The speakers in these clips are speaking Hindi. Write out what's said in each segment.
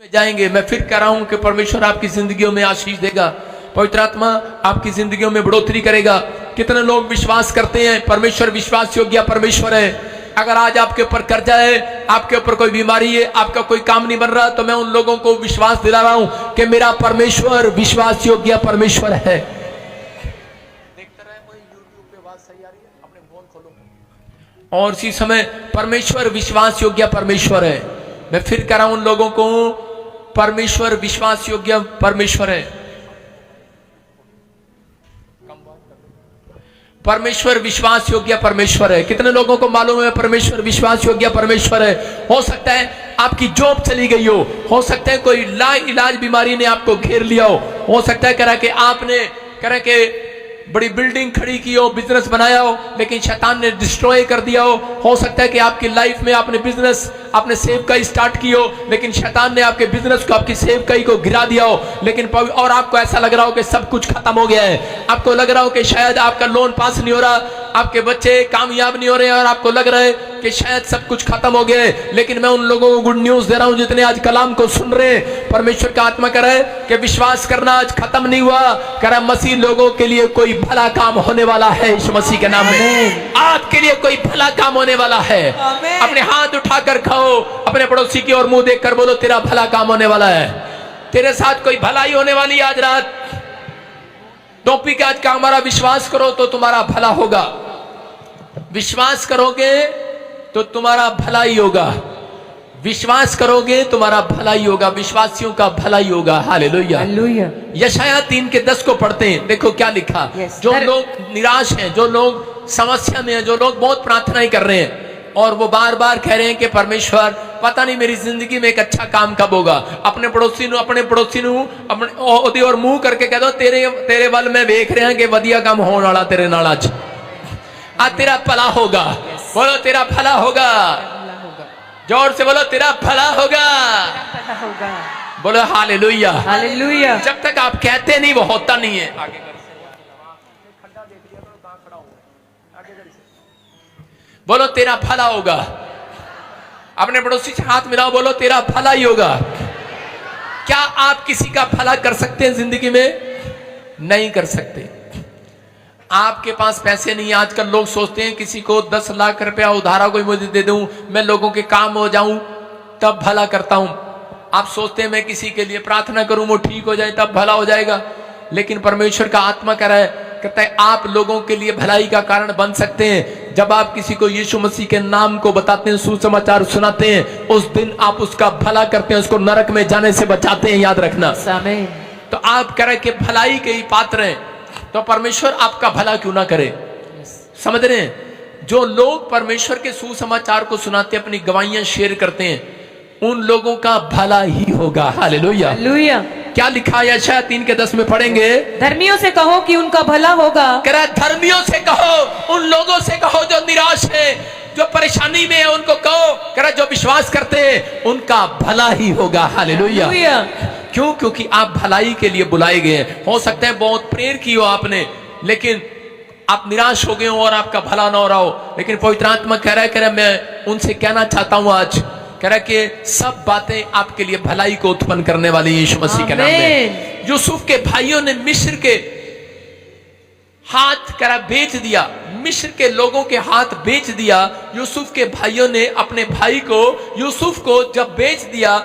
में जाएंगे। मैं फिर कह रहा हूं कि परमेश्वर आपकी जिंदगियों में आशीष देगा, पवित्र आत्मा आपकी जिंदगियों में बढ़ोतरी करेगा। कितने लोग विश्वास करते हैं परमेश्वर विश्वास योग्य परमेश्वर है। अगर आज आपके ऊपर कर्जा है, आपके ऊपर कोई बीमारी है, आपका कोई काम नहीं बन रहा, तो मैं उन लोगों को विश्वास दिला रहा हूं कि मेरा परमेश्वर विश्वास योग्य परमेश्वर है। देखते रहे कोई यूट्यूब पे बात सही आ रही है, अपने फोन खोलो। और इसी समय परमेश्वर विश्वास योग्य परमेश्वर है। मैं फिर कह रहा हूं उन लोगों को, परमेश्वर विश्वास योग्य परमेश्वर है। परमेश्वर विश्वास योग्य परमेश्वर है। कितने लोगों को मालूम है परमेश्वर विश्वास योग्य परमेश्वर है? हो सकता है आपकी जॉब चली गई हो सकता है कोई लाइलाज बीमारी ने आपको घेर लिया हो सकता है कह कि आपने कह के बड़ी बिल्डिंग खड़ी की हो, बिजनेस बनाया हो, लेकिन शैतान ने डिस्ट्रॉय कर दिया हो सकता है कि आपकी लाइफ में आपने बिजनेस आपने सेवकाई स्टार्ट की हो, लेकिन शैतान ने आपके बिजनेस को आपकी सेवकाई को गिरा दिया हो, लेकिन और आपको ऐसा लग रहा हो कि सब कुछ खत्म हो गया है। आपको लग रहा हो कि शायद आपका लोन पास नहीं हो रहा, आपके बच्चे कामयाब नहीं हो रहे, और आपको लग रहा है कि शायद सब कुछ खत्म हो गया है। लेकिन मैं उन लोगों को गुड न्यूज दे रहा हूं जितने आज कलाम को सुन रहे हैं। परमेश्वर का आत्मा कह रहा है कि विश्वास करना आज खत्म नहीं हुआ। कह रहा मसीह लोगों के लिए कोई भला काम होने वाला है। इस मसीह के नाम में आपके लिए कोई भला काम होने वाला है। अपने हाथ उठाकर खाओ, अपने पड़ोसी की ओर मुंह देखकर बोलो तेरा भला काम होने वाला है, तेरे साथ कोई भलाई होने वाली आज रात। टोपी के आज का हमारा विश्वास करो तो तुम्हारा भला होगा, विश्वास करोगे तो तुम्हारा भला ही होगा, विश्वास करोगे तुम्हारा भला ही होगा, विश्वासियों का भला ही होगा। हालेलुया। यशाया 3:10 को पढ़ते हैं, देखो क्या लिखा। जो लोग निराश हैं, जो लोग समस्या में हैं, जो लोग बहुत प्रार्थनाएं कर रहे हैं और वो बार बार कह रहे हैं कि परमेश्वर पता नहीं मेरी जिंदगी में एक अच्छा काम कब होगा। अपने पड़ोसी अपने और मुंह करके कह दो तेरे बल में देख रहे हैं कि वधिया काम होने वाला तेरे नाल आज तेरा भला होगा। बोलो तेरा भला होगा, जोर से बोलो तेरा भला होगा। बोलो हालेलुया। हालेलुया। जब तक आप कहते नहीं वो होता नहीं है। आगे बोलो तेरा भला होगा। अपने पड़ोसी से हाथ मिलाओ, बोलो तेरा भला ही होगा। क्या आप किसी का भला कर सकते हैं जिंदगी में? नहीं कर सकते। आपके पास पैसे नहीं। आजकल लोग सोचते हैं किसी को 10 लाख रुपया उधारा कोई मुझे दे दूं, मैं लोगों के काम हो जाऊं तब भला करता हूं। आप सोचते हैं मैं किसी के लिए प्रार्थना करूं वो ठीक हो जाए तब भला हो जाएगा, लेकिन परमेश्वर का आत्मा कह रहा है, कहता है आप लोगों के लिए भलाई का कारण बन सकते हैं। जब आप किसी को यीशु मसीह के नाम को बताते हैं, सुसमाचार सुनाते हैं, उस दिन आप उसका भला करते हैं, उसको नरक में जाने से बचाते हैं। याद रखना। तो आप कह रहे कि भलाई के ही पात्र हैं, तो परमेश्वर आपका भला क्यों ना करे? समझ रहे हैं? जो लोग परमेश्वर के सुसमाचार को सुनाते, अपनी गवाहियां शेयर करते हैं, उन लोगों का भला ही होगा। हालेलुया। हालेलुया। क्या लिखा है? यशाया 3:10 में पढ़ेंगे। धर्मियों से कहो कि उनका भला होगा। कह रहा धर्मियों से कहो, उन लोगों से कहो जो निराश है, जो परेशानी में है, उनको कहो। कह रहा जो विश्वास करते हैं उनका भला ही होगा। हालेलुया। क्यों? क्योंकि आप भलाई के लिए बुलाए गए हैं। हो सकता है बहुत प्रेयर की हो आपने, लेकिन आप निराश हो गए हो और आपका भला ना हो रहा हो, लेकिन पवित्र आत्मा कह रहा है मैं उनसे कहना चाहता हूं आज, कह रहा है कि सब बातें आपके लिए भलाई को उत्पन्न करने वाली यीशु मसीह के नाम में। यूसुफ के भाइयों ने मिस्र के हाथ कह रहा बेच दिया, मिस्र के लोगों के हाथ बेच दिया। यूसुफ के भाइयों ने अपने भाई को, यूसुफ को जब बेच दिया,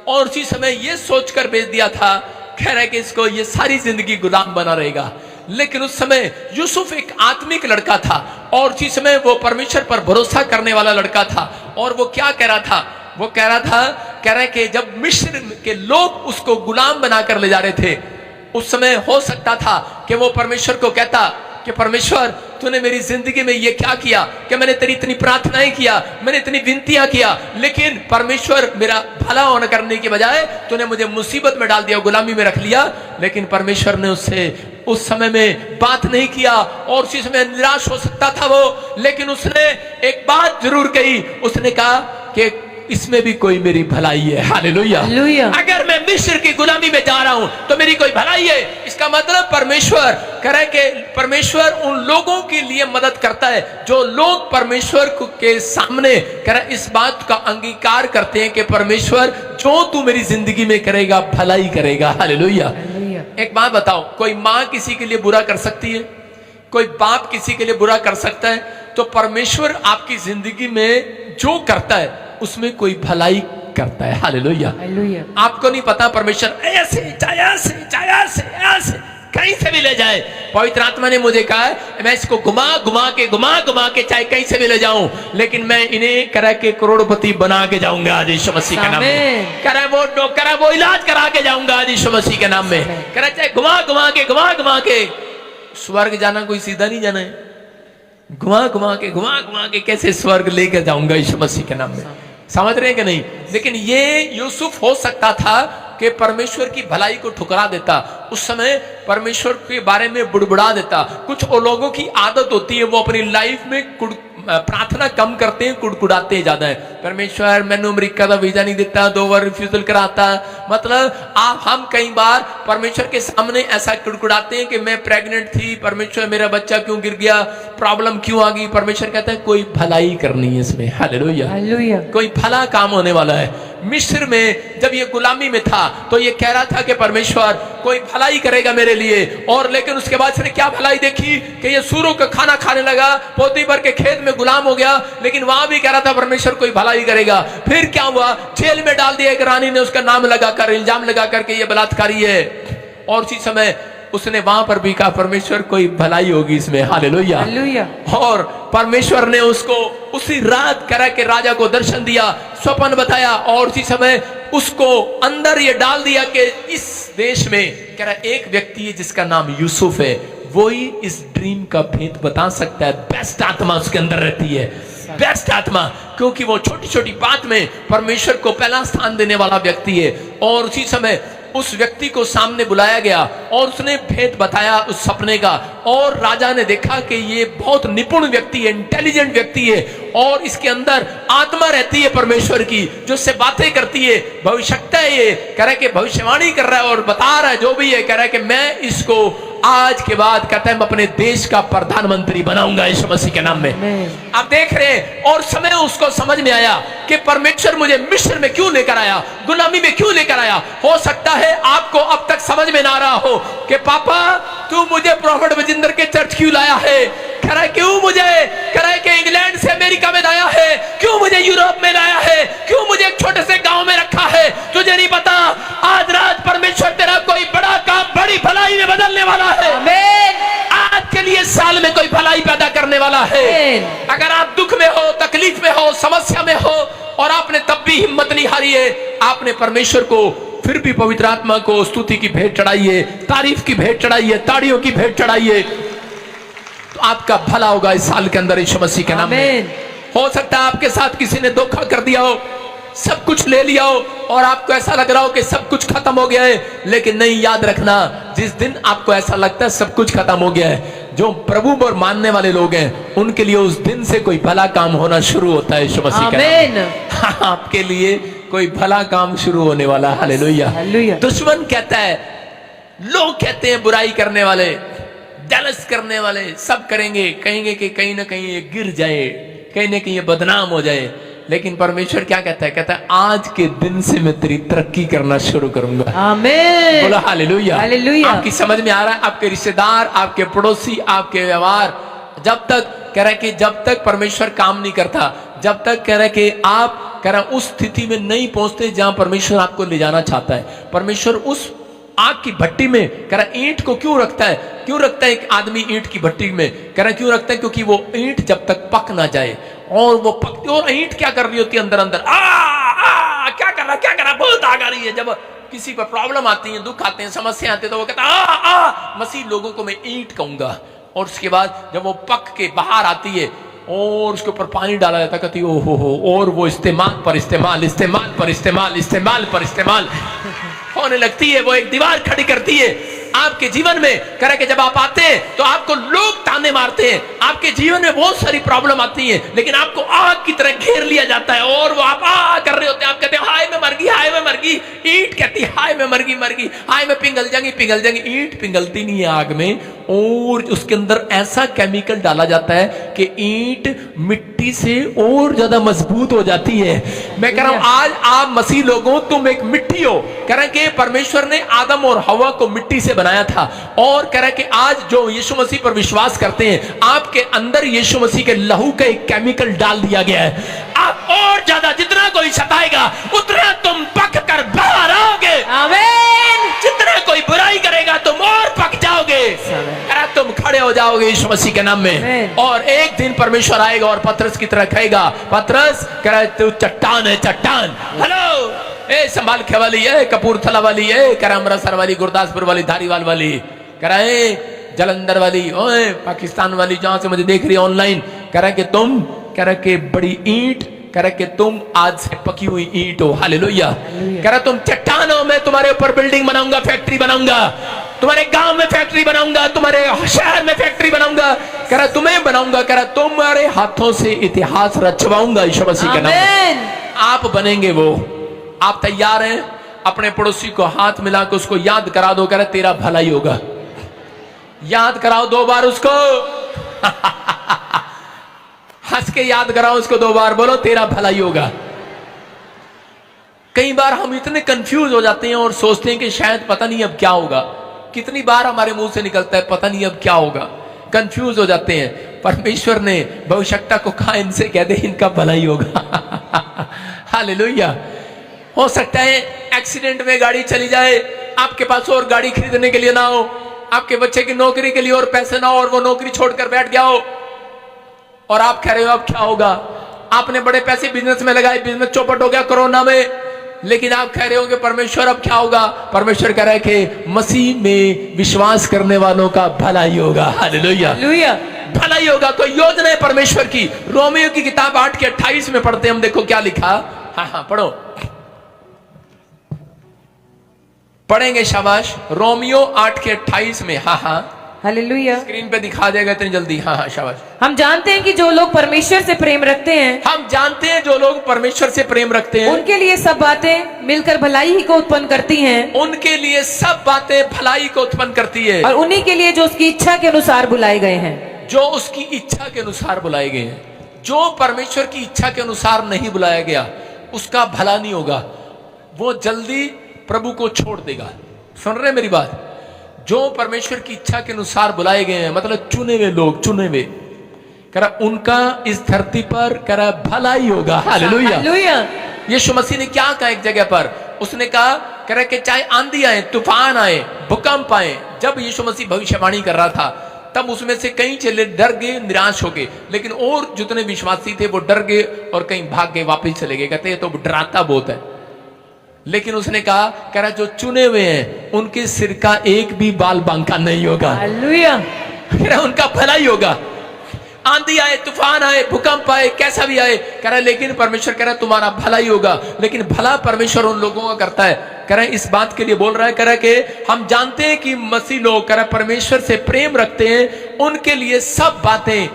और उसी समय ये सोचकर बेच दिया था, कह रहा है कि इसको ये सारी जिंदगी गुलाम बना रहेगा। लेकिन उस समय यूसुफ एक आत्मिक लड़का था, और उसी समय वो परमेश्वर पर भरोसा करने वाला लड़का था। और वो क्या कह रहा था? वो कह रहा है कि जब मिस्र के लोग उसको गुलाम बनाकर ले जा रहे थे, उस समय हो सकता था कि वो परमेश्वर को कहता कि परमेश्वर तूने मेरी जिंदगी में ये क्या किया, कि मैंने तेरी इतनी प्रार्थनाएं किया, मैंने इतनी विनतियां किया, लेकिन परमेश्वर मेरा भला होने करने के बजाय तूने मुझे मुसीबत में डाल दिया, गुलामी में रख लिया। लेकिन परमेश्वर ने उससे उस समय में बात नहीं किया, और उसी समय निराश हो सकता था वो, लेकिन उसने एक बात जरूर कही। उसने कहा कि इसमें भी कोई मेरी भलाई है। हालेलुया। अगर मैं मिस्र की गुलामी में जा रहा हूं तो मेरी कोई भलाई है। इसका मतलब परमेश्वर कह रहे कि परमेश्वर उन लोगों के लिए मदद करता है जो लोग परमेश्वर के सामने कह रहे इस बात का अंगीकार करते हैं कि परमेश्वर जो तू मेरी जिंदगी में करेगा भलाई करेगा। हालेलुया। एक बात बताओ, कोई माँ किसी के लिए बुरा कर सकती है? कोई बाप किसी के लिए बुरा कर सकता है? तो परमेश्वर आपकी जिंदगी में जो करता है उसमें कोई भलाई करता है। हालेलुया। आपको नहीं पता परमेश्वर ऐसे ऐसे कहीं से भी ले जाए। पवित्र आत्मा ने मुझे कहा है मैं इसको घुमा घुमा के चाहे कहीं से भी ले जाऊं, लेकिन मैं इन्हें करा के करोड़पति बना के जाऊंगा आज यीशु मसीह के नाम में। करा वो इलाज करा के जाऊंगा आज यीशु मसीह के नाम में। करा चाहे घुमा के स्वर्ग जाना कोई सीधा नहीं जाना है। घुमा के कैसे स्वर्ग लेकर जाऊंगा यीशु मसीह के नाम में। समझ रहे हैं कि नहीं? लेकिन ये यूसुफ हो सकता था कि परमेश्वर की भलाई को ठुकरा देता, उस समय परमेश्वर के बारे में बुड़बुड़ा देता। कुछ लोगों की आदत होती है वो अपनी लाइफ में प्रार्थना कम करते हैं, कुड़कुड़ाते ज्यादा है। परमेश्वर मैंने अमेरिका का वीजा नहीं देता, 2 बार रिफ्यूजल कराता। मतलब हम कई बार परमेश्वर के सामने ऐसा कुड़कुड़ाते हैं कि मैं प्रेग्नेंट थी, परमेश्वर मेरा बच्चा क्यों गिर गया, प्रॉब्लम क्यों आ गई। परमेश्वर कहता है कोई भलाई करनी है इसमें। हालेलुया। कोई भला काम होने वाला है। मिस्र में जब ये गुलामी में था तो ये कह रहा था कि परमेश्वर कोई भलाई करेगा मेरे लिए, और लेकिन उसके बाद इसने क्या भलाई देखी कि ये सूरों का खाना खाने लगा, पोतीफर के खेत में गुलाम हो गया, लेकिन वहां भी कह रहा था परमेश्वर कोई भलाई करेगा। फिर क्या हुआ, जेल में डाल दिया। एक रानी ने उसका नाम लगाकर, इल्जाम लगाकर के ये बलात्कारी है, और उसी समय उसने वहां पर भी कहा परमेश्वर कोई भलाई होगी इसमें। हालेलुया। और परमेश्वर ने उसको उसी रात करा के राजा को दर्शन दिया, स्वप्न बताया, और उसी समय उसको अंदर ये डाल दिया कि इस देश में कह रहा एक व्यक्ति है जिसका नाम यूसुफ है, वो ही इस ड्रीम का भेद बता सकता है। बेस्ट आत्मा उसके अंदर रहती है, बेस्ट आत्मा, क्योंकि वो छोटी छोटी बात में परमेश्वर को पहला स्थान देने वाला व्यक्ति है। और उसी समय उस व्यक्ति को सामने बुलाया गया और उसने भेद बताया उस सपने का, और राजा ने देखा कि ये बहुत निपुण व्यक्ति है, इंटेलिजेंट व्यक्ति है, और इसके अंदर आत्मा रहती है परमेश्वर की जो उससे बातें करती है, भविष्यता है। ये कह रहा है कि भविष्यवाणी कर रहा है और बता रहा है जो भी है, कह रहा है कि मैं इसको आज के बाद कहता है मैं अपने देश का प्रधानमंत्री बनाऊंगा यीशु मसीह के नाम में। आप देख रहे हैं, और समय उसको समझ में आया कि परमेश्वर मुझे मिस्र में क्यों लेकर आया, गुलामी में क्यों लेकर आया। हो सकता है आपको अब तक समझ में ना रहा हो कि पापा तू मुझे प्रॉफिट बजिंदर के चर्च क्यों लाया है, कह रहा है क्यों मुझे, कह रहा है कि इंग्लैंड से अमेरिका में लाया है, क्यों मुझे यूरोप में लाया है, क्यों मुझे एक छोटे से गांव में रखा है। तुझे नहीं पता आज रात परमेश्वर तेरा कोई बड़ा काम बड़ी भलाई में बदलने वाला है। आज के लिए साल में कोई भलाई पैदा करने वाला है। अगर आप दुख में हो, तकलीफ में हो, समस्या में हो, और आपने तब भी हिम्मत नहीं हारी है, आपने परमेश्वर को फिर भी पवित्र आत्मा को स्तुति की भेंट चढ़ाइए, तारीफ की भेंट चढ़ाइए, ताड़ियों की भेंट चढ़ाइए, तो आपका भला होगा इस साल के अंदर यीशु मसीह के नाम में। हो सकता है आपके साथ किसी ने धोखा कर दिया हो, सब कुछ ले लिया हो, और आपको ऐसा लग रहा हो कि सब कुछ खत्म हो गया है, लेकिन नहीं, याद रखना जिस दिन आपको ऐसा लगता है सब कुछ खत्म हो गया है, जो प्रभु पर मानने वाले लोग हैं उनके लिए उस दिन से कोई भला काम होना शुरू होता है यीशु मसीह के नाम में। आपके लिए कोई भला काम शुरू होने वाला। हालेलुया। दुश्मन कहता है, लोग कहते हैं, बुराई करने वाले, जेलस करने वाले सब करेंगे, कहेंगे कि कहीं ना कहीं ये गिर जाए, कहीं ना कहीं ये बदनाम हो जाए, लेकिन परमेश्वर क्या कहता है, कहता है आज के दिन से मैं तेरी तरक्की करना शुरू करूंगा। आमीन। बोला हालेलुया। आपकी समझ में आ रहा है? आपके रिश्तेदार, आपके पड़ोसी, आपके व्यवहार, जब तक कह रहा है कि जब तक परमेश्वर काम नहीं करता, जब तक कह रहा है कि आप कह रहा उस स्थिति में नहीं पहुंचते जहां परमेश्वर आपको ले जाना चाहता है। परमेश्वर उस आग की भट्टी में कह रहा ईंट को क्यों रखता है, क्यों रखता है एक आदमी ईंट की भट्टी में, कह रहा क्यों रखता है, क्योंकि वो ईंट जब तक पक ना जाए, और वो पकती, और ईंट क्या कर रही होती है अंदर अंदर, क्या कर रहा बहुत आग आ रही है। जब किसी पर प्रॉब्लम आती है, दुख आते हैं, समस्या आती है, तो वो कहता मसीह लोगों को मैं ईंट कहूंगा। और उसके बाद जब वो पक के बाहर आती है और उसके ऊपर पानी डाला जाता, कहती ओ हो, और वो इस्तेमाल पर इस्तेमाल, इस्तेमाल पर इस्तेमाल, इस्तेमाल पर इस्तेमाल होने लगती है। वो एक दीवार खड़ी करती है, आपके जीवन में कह के जब आप आते हैं तो आपको लोग ताने मारते हैं, आपके जीवन में बहुत सारी प्रॉब्लम आती है, लेकिन आपको आग की तरह घेर लिया जाता है और वो आप कर रहे होते हैं। आप कहते हैं हाय मैं मर गई, हाय मैं मर गई। ईंट कहती है हाय मैं मर गई, हाय मैं पिघल जाएंगी। ईंट पिघलती नहीं है आग में, और उसके अंदर ऐसा केमिकल डाला जाता है कि ईंट मिट्टी से और ज्यादा मजबूत हो जाती है। मैं कह रहा हूं आज आप मसीह लोगों तुम एक मिट्टी हो। कह रहे कि परमेश्वर ने आदम और हवा को मिट्टी से बनाया था, और कह रहे कि आज जो यीशु मसीह पर विश्वास करते हैं आपके अंदर यीशु मसीह के लहू का एक केमिकल डाल दिया गया है। आप और ज्यादा जितना कोई सताएगा उतना तुम पक कर बाहर आओगे। आमीन। जितना कोई बुराई करेगा तुम और पक जाओगे, तुम खड़े हो जाओगे यीशु मसीह के नाम में। और एक दिन परमेश्वर आएगा और पतरस की तरह कहेगा, पतरस कह रहा तू चट्टान है, चट्टान। हेलो ए संभाल खे वाली है, कपूरथला वाली है, कह रहा अमृतसर वाली, गुरदासपुर वाली, धारीवाल वाली, कह रहा है जलंधर वाली, ओए पाकिस्तान वाली, जहां से मुझे देख रही है ऑनलाइन, कह रहा कि तुम, कह रहा कि बड़ी ईंट, कह रहा कि तुम आज से पकी हुई ईंट हो। हालेलुया। कह रहा तुम चट्टान हो, मैं तुम्हारे ऊपर बिल्डिंग बनाऊंगा, फैक्ट्री बनाऊंगा, तुम्हारे गांव में फैक्ट्री बनाऊंगा, तुम्हारे शहर में फैक्ट्री बनाऊंगा, कह रहा तुम्हें बनाऊंगा, कह रहा तुम्हारे हाथों से इतिहास रचवाऊंगा यीशु मसीह के नाम में। आप बनेंगे वो। आप तैयार हैं? अपने पड़ोसी को हाथ मिला के उसको याद करा दो, कह रहा तेरा भलाई होगा। याद कराओ 2 बार उसको हंस के याद कराओ उसको 2 बार, बोलो तेरा भलाई होगा। कई बार हम इतने कंफ्यूज हो जाते हैं और सोचते हैं कि शायद पता नहीं अब क्या होगा। कितनी बार हमारे मुंह से निकलता है पता नहीं अब क्या होगा, कंफ्यूज हो जाते हैं। परमेश्वर ने भविष्यता को कहा इनसे कह दे इनका भलाई होगा। हालेलुया। हो सकता है एक्सीडेंट में गाड़ी चली जाए, आपके पास और गाड़ी खरीदने के लिए ना हो, आपके बच्चे की नौकरी के लिए और पैसे ना हो, और वो नौकरी छोड़कर बैठ गया हो, और आप कह रहे हो अब क्या होगा। आपने बड़े पैसे बिजनेस में लगाए, बिजनेस चौपट हो गया कोरोना में, लेकिन आप कह रहे हो कि परमेश्वर अब क्या होगा। परमेश्वर कह रहा है कि मसीह में विश्वास करने वालों का भलाई होगा। हालेलुया। भलाई होगा। कोई योजना है परमेश्वर की। रोमियो की किताब 8:28 में पढ़ते हम, देखो क्या लिखा। हाँ पढ़ो, पढ़ेंगे, शाबाश। रोमियो 8:28 में। हाँ हालेलुया। स्क्रीन पे दिखा देगा इतनी जल्दी। हाँ शाबाश। हम जानते हैं कि जो लोग परमेश्वर से प्रेम रखते हैं, हम जानते हैं जो लोग परमेश्वर से प्रेम रखते हैं, उनके लिए सब बातें मिलकर भलाई ही को उत्पन्न करती हैं। उनके लिए सब बातें भलाई को उत्पन्न करती है, और उन्हीं के लिए जो उसकी इच्छा के अनुसार बुलाए गए हैं। जो उसकी इच्छा के अनुसार बुलाए गए हैं। जो परमेश्वर की इच्छा के अनुसार नहीं बुलाया गया उसका भला नहीं होगा, वो जल्दी प्रभु को छोड़ देगा। सुन रहे मेरी बात? जो परमेश्वर की इच्छा के अनुसार बुलाए गए हैं, मतलब चुने हुए लोग, चुने हुए, कह रहा उनका इस धरती पर कह रहा भलाई होगा। हालेलुया। यीशु मसीह ने क्या कहा एक जगह पर? उसने कहा, कह रहा कि चाहे आंधी आए, तूफान आए, भूकंप आए। जब यीशु मसीह भविष्यवाणी कर रहा था तब उसमें से कई चले डर गए, निराश हो गए, लेकिन और जितने विश्वासी थे वो डर गए और कहीं भाग गए, वापिस चले गए। कहते तो डराता बहुत है। लेकिन उसने कहा, कह रहा जो चुने हुए हैं उनके सिर का एक भी बाल बांका नहीं होगा। हालेलुया। कह रहा उनका भलाई होगा। आंधी आए, तूफान आए, भूकंप आए, कैसा भी आए, कह रहा लेकिन परमेश्वर कह रहा तुम्हारा भलाई होगा। लेकिन भला परमेश्वर उन लोगों का करता है। कह रहा इस बात के लिए बोल रहा है, कह रहा कि हम जानते हैं कि मसीह लोग कह रहा परमेश्वर से प्रेम रखते हैं, उनके लिए सब बातें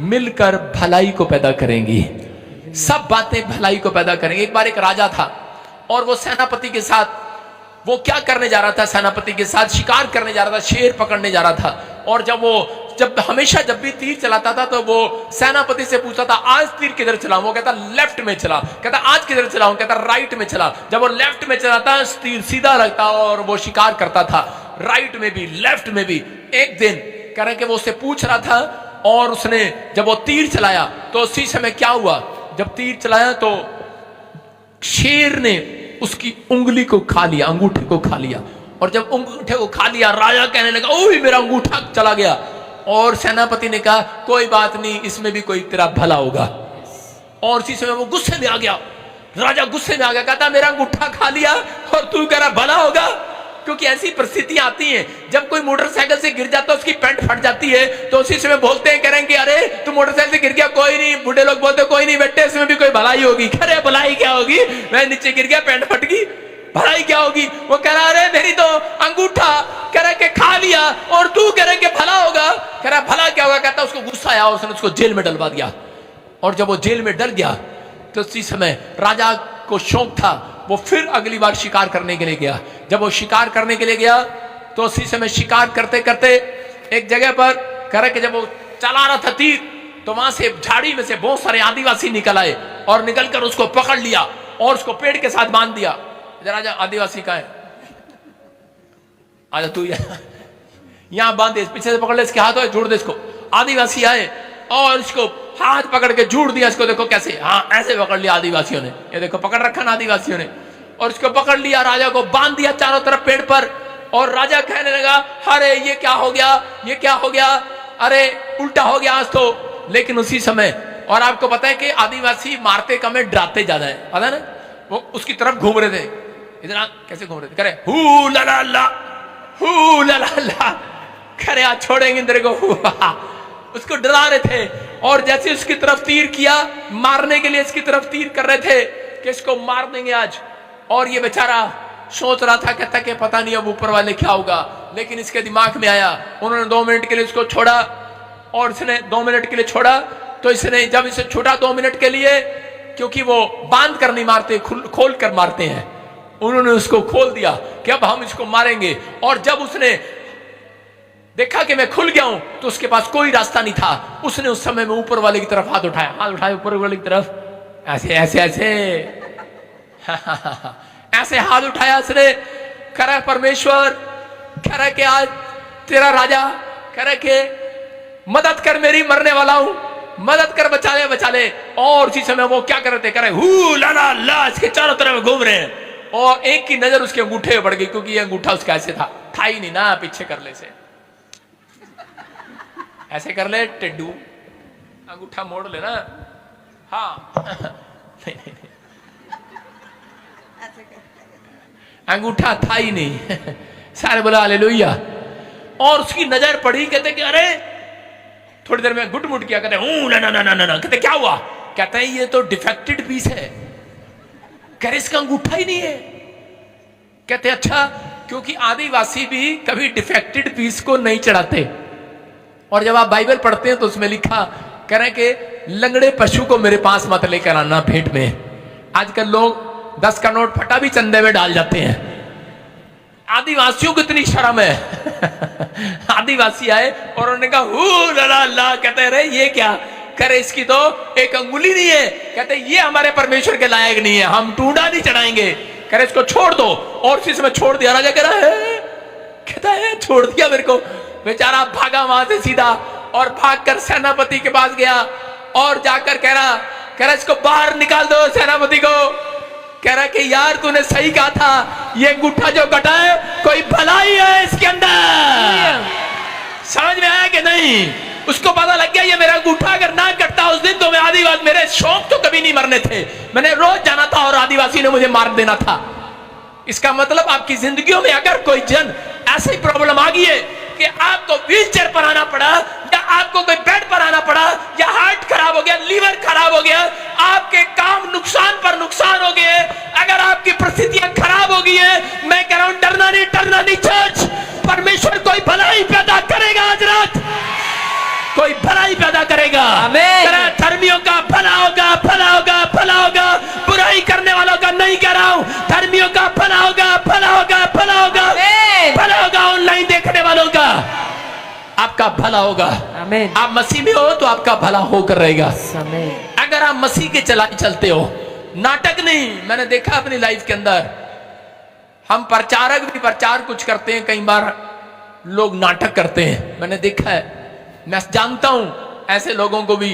मिलकर भलाई को पैदा करेंगी। सब बातें भलाई को पैदा करेंगे। एक बार एक राजा था और वो सेनापति के साथ, वो क्या करने जा रहा था? सेनापति के साथ शिकार करने जा रहा था, शेर पकड़ने जा रहा था। और जब हमेशा जब भी तीर चलाता था तो वो सेनापति से पूछता था आज तीर किधर चलाऊं? वो कहता लेफ्ट में चला। कहता आज किधर चलाऊं? कहता राइट में चला। जब वो लेफ्ट में चलाता तीर सीधा लगता और वो शिकार करता था, राइट में भी लेफ्ट में भी। एक दिन कह रहे कि वो उससे पूछ रहा था और उसने जब वो तीर चलाया तो उसी समय क्या हुआ? जब तीर चलाया तो शेर ने उसकी उंगली को खा लिया, अंगूठे को खा लिया। और जब अंगूठे को खा लिया, राजा कहने लगा ओह मेरा अंगूठा चला गया। और सेनापति ने कहा कोई बात नहीं, इसमें भी कोई तेरा भला होगा। और इसी समय वो गुस्से में आ गया। राजा गुस्से में आ गया, कहता मेरा अंगूठा खा लिया और तू कह रहा भला होगा। क्योंकि ऐसी परिस्थितियां आती हैं, जब कोई मोटरसाइकिल से गिर जाता है उसकी पैंट फट जाती है तो उसी समय बोलते हैं, कह रहे हैं कि अरे तू मोटरसाइकिल से गिर गया, कोई नहीं। बूढ़े लोग बोलते कोई नहीं बेटे, इसमें भी कोई भलाई होगी। अरे भलाई क्या होगी, मैं नीचे गिर गया, पैंट फट गई। भलाई क्या होगी? वो कह रहा अरे मेरी तो अंगूठा कह रहा के खा लिया और तू कह रहा के भला होगा। कह रहा भला क्या होगा? कहता उसको गुस्सा आया, उसने उसको जेल में डलवा दिया। और जब वो जेल में डल गया तो उसी समय राजा को शौक था, वो फिर अगली बार शिकार करने के लिए गया। जब वो शिकार करने के लिए गया तो उसी समय शिकार करते करते एक जगह पर कह रहा कि जब वो चला रहा था तीर तो वहां से झाड़ी में से बहुत सारे आदिवासी निकल आए और निकलकर उसको पकड़ लिया और उसको पेड़ के साथ बांध दिया। जरा जा, आदिवासी कहाँ है? आजा तू यहां बांध दे, पीछे से पकड़ ले, इसके हाथ जोड़ दे इसको। आदिवासी आए और इसको हाथ पकड़ के जोड़ दिया इसको। देखो कैसे, हाँ ऐसे पकड़ लिया आदिवासियों ने, ये देखो पकड़ रखा ना आदिवासियों ने। और इसको पकड़ लिया, राजा को बांध दिया चारों तरफ पेड़ पर। और राजा कहने लगा अरे ये क्या हो गया, ये क्या हो गया, अरे उल्टा हो गया आज तो। लेकिन उसी समय, और आपको पता है कि आदिवासी मारते कम है, डराते ज्यादा है, पता है ना? वो उसकी तरफ घूम रहे थे, इधर कैसे घूम रहे थे, करे हू ला ला ला, हू ला ला ला, करे आज छोड़ेंगे तेरे को, उसको डरा रहे थे। और जैसे उसकी तरफ तीर किया, मारने के लिए इसकी तरफ तीर कर रहे थे कि इसको मार देंगे आज। और ये बेचारा सोच रहा था, कहता कि पता नहीं अब ऊपर वाले क्या होगा। लेकिन इसके दिमाग में आया, उन्होंने 2 मिनट के लिए इसको छोड़ा। और इसने 2 मिनट के लिए छोड़ा तो इसने जब इसे छोड़ा 2 मिनट के लिए, क्योंकि वो बांध कर नहीं मारते, खोल कर मारते हैं, उन्होंने उसको खोल दिया कि अब हम इसको मारेंगे। और जब उसने देखा कि मैं खुल गया हूं तो उसके पास कोई रास्ता नहीं था। उसने उस समय में ऊपर वाले की तरफ हाथ उठाया, हाथ उठाया ऊपर वाले की तरफ, ऐसे ऐसे ऐसे ऐसे हाथ उठाया उसने। कह रहा परमेश्वर, कह रहा कि आज तेरा राजा, कह रहा कि मदद कर, मेरी मरने वाला हूं, मदद कर, बचा ले बचा ले। और उसी समय वो क्या कर रहे थे, कह रहे हू ला ला ला, इसके चारों तरफ घूम रहे हैं। और एक की नजर उसके अंगूठे में पड़ गई, क्योंकि ये अंगूठा उसका ऐसे था ही नहीं ना, पीछे कर ले से, ऐसे कर ले टिड्डू, अंगूठा मोड़ लेना, हाँ नहीं, नहीं, नहीं। अंगूठा था ही नहीं। सारे बोला हालेलुया। और उसकी नजर पड़ी, कहते कि अरे, थोड़ी देर में गुटमुट किया, कहते हूं ना ना ना ना ना, कहते क्या हुआ? कहते हैं ये तो डिफेक्टेड पीस है, कह रहे इसका अंगूठा ही नहीं है। कहते अच्छा, क्योंकि आदिवासी भी कभी डिफेक्टेड पीस को नहीं चढ़ाते। और जब आप बाइबल पढ़ते हैं तो उसमें लिखा, कह रहे कि लंगड़े पशु को मेरे पास मत लेकर आना भेंट में। आजकल लोग 10 का नोट फटा भी चंदे में डाल जाते हैं। आदिवासियों को इतनी शर्म है। आदिवासी आए और उन्होंने कहा हू ला ला, कहते रहे ये क्या? करे इसकी तो एक अंगुली नहीं है, कहते ये हमारे परमेश्वर के लायक नहीं है, हम टूडा नहीं चढ़ाएंगे, करे इसको छोड़ दो। और इस समय छोड़ दिया। राजा कह रहा है, कहता है छोड़ दिया मेरे को। बेचारा भागा वहां से सीधा और भागकर सेनापति के पास गया और जाकर कह रहा इसको बाहर निकाल दो सेनापति को। कह रहा कि यार तूने सही कहा था, ये अंगूठा जो कटा है कोई भलाई है इसके अंदर। समझ में आया कि नहीं? उसको पता लग गया ये मेरा अंगूठा अगर ना कटता उस दिन तो मैं आदिवासी, मेरे शौक तो कभी नहीं मरने थे, मैंने रोज जाना था और आदिवासी ने मुझे मार देना था। इसका मतलब आपकी जिंदगियों में अगर कोई जन ऐसी प्रॉब्लम आ गई है कि आपको व्हीलचेयर पर आना पड़ा, या आपको कोई बेड पर आना पड़ा, या हार्ट खराब हो गया, लीवर खराब हो गया, आपके काम नुकसान पर नुकसान हो गए, अगर आपकी परिस्थितियां खराब हो गई है, मैं कह रहा हूं डरना नहीं चर्च, परमेश्वर कोई भलाई पैदा करेगा। आज रात कोई भलाई पैदा करेगा। धर्मियों का भला होगा, भला होगा, भला होगा। बुराई करने वालों का नहीं कह रहा हूं, धर्मियों का भला होगा, भला होगा, भला होगा, भला होगा। ऑनलाइन देखने वालों का आपका भला होगा। आप मसीह में हो तो आपका भला होकर रहेगा। अगर आप मसीह के चलते हो, नाटक नहीं। मैंने देखा अपनी लाइफ के अंदर, हम प्रचारक भी प्रचार कुछ करते हैं, कई बार लोग नाटक करते हैं, मैंने देखा है। मैं जानता हूं ऐसे लोगों को भी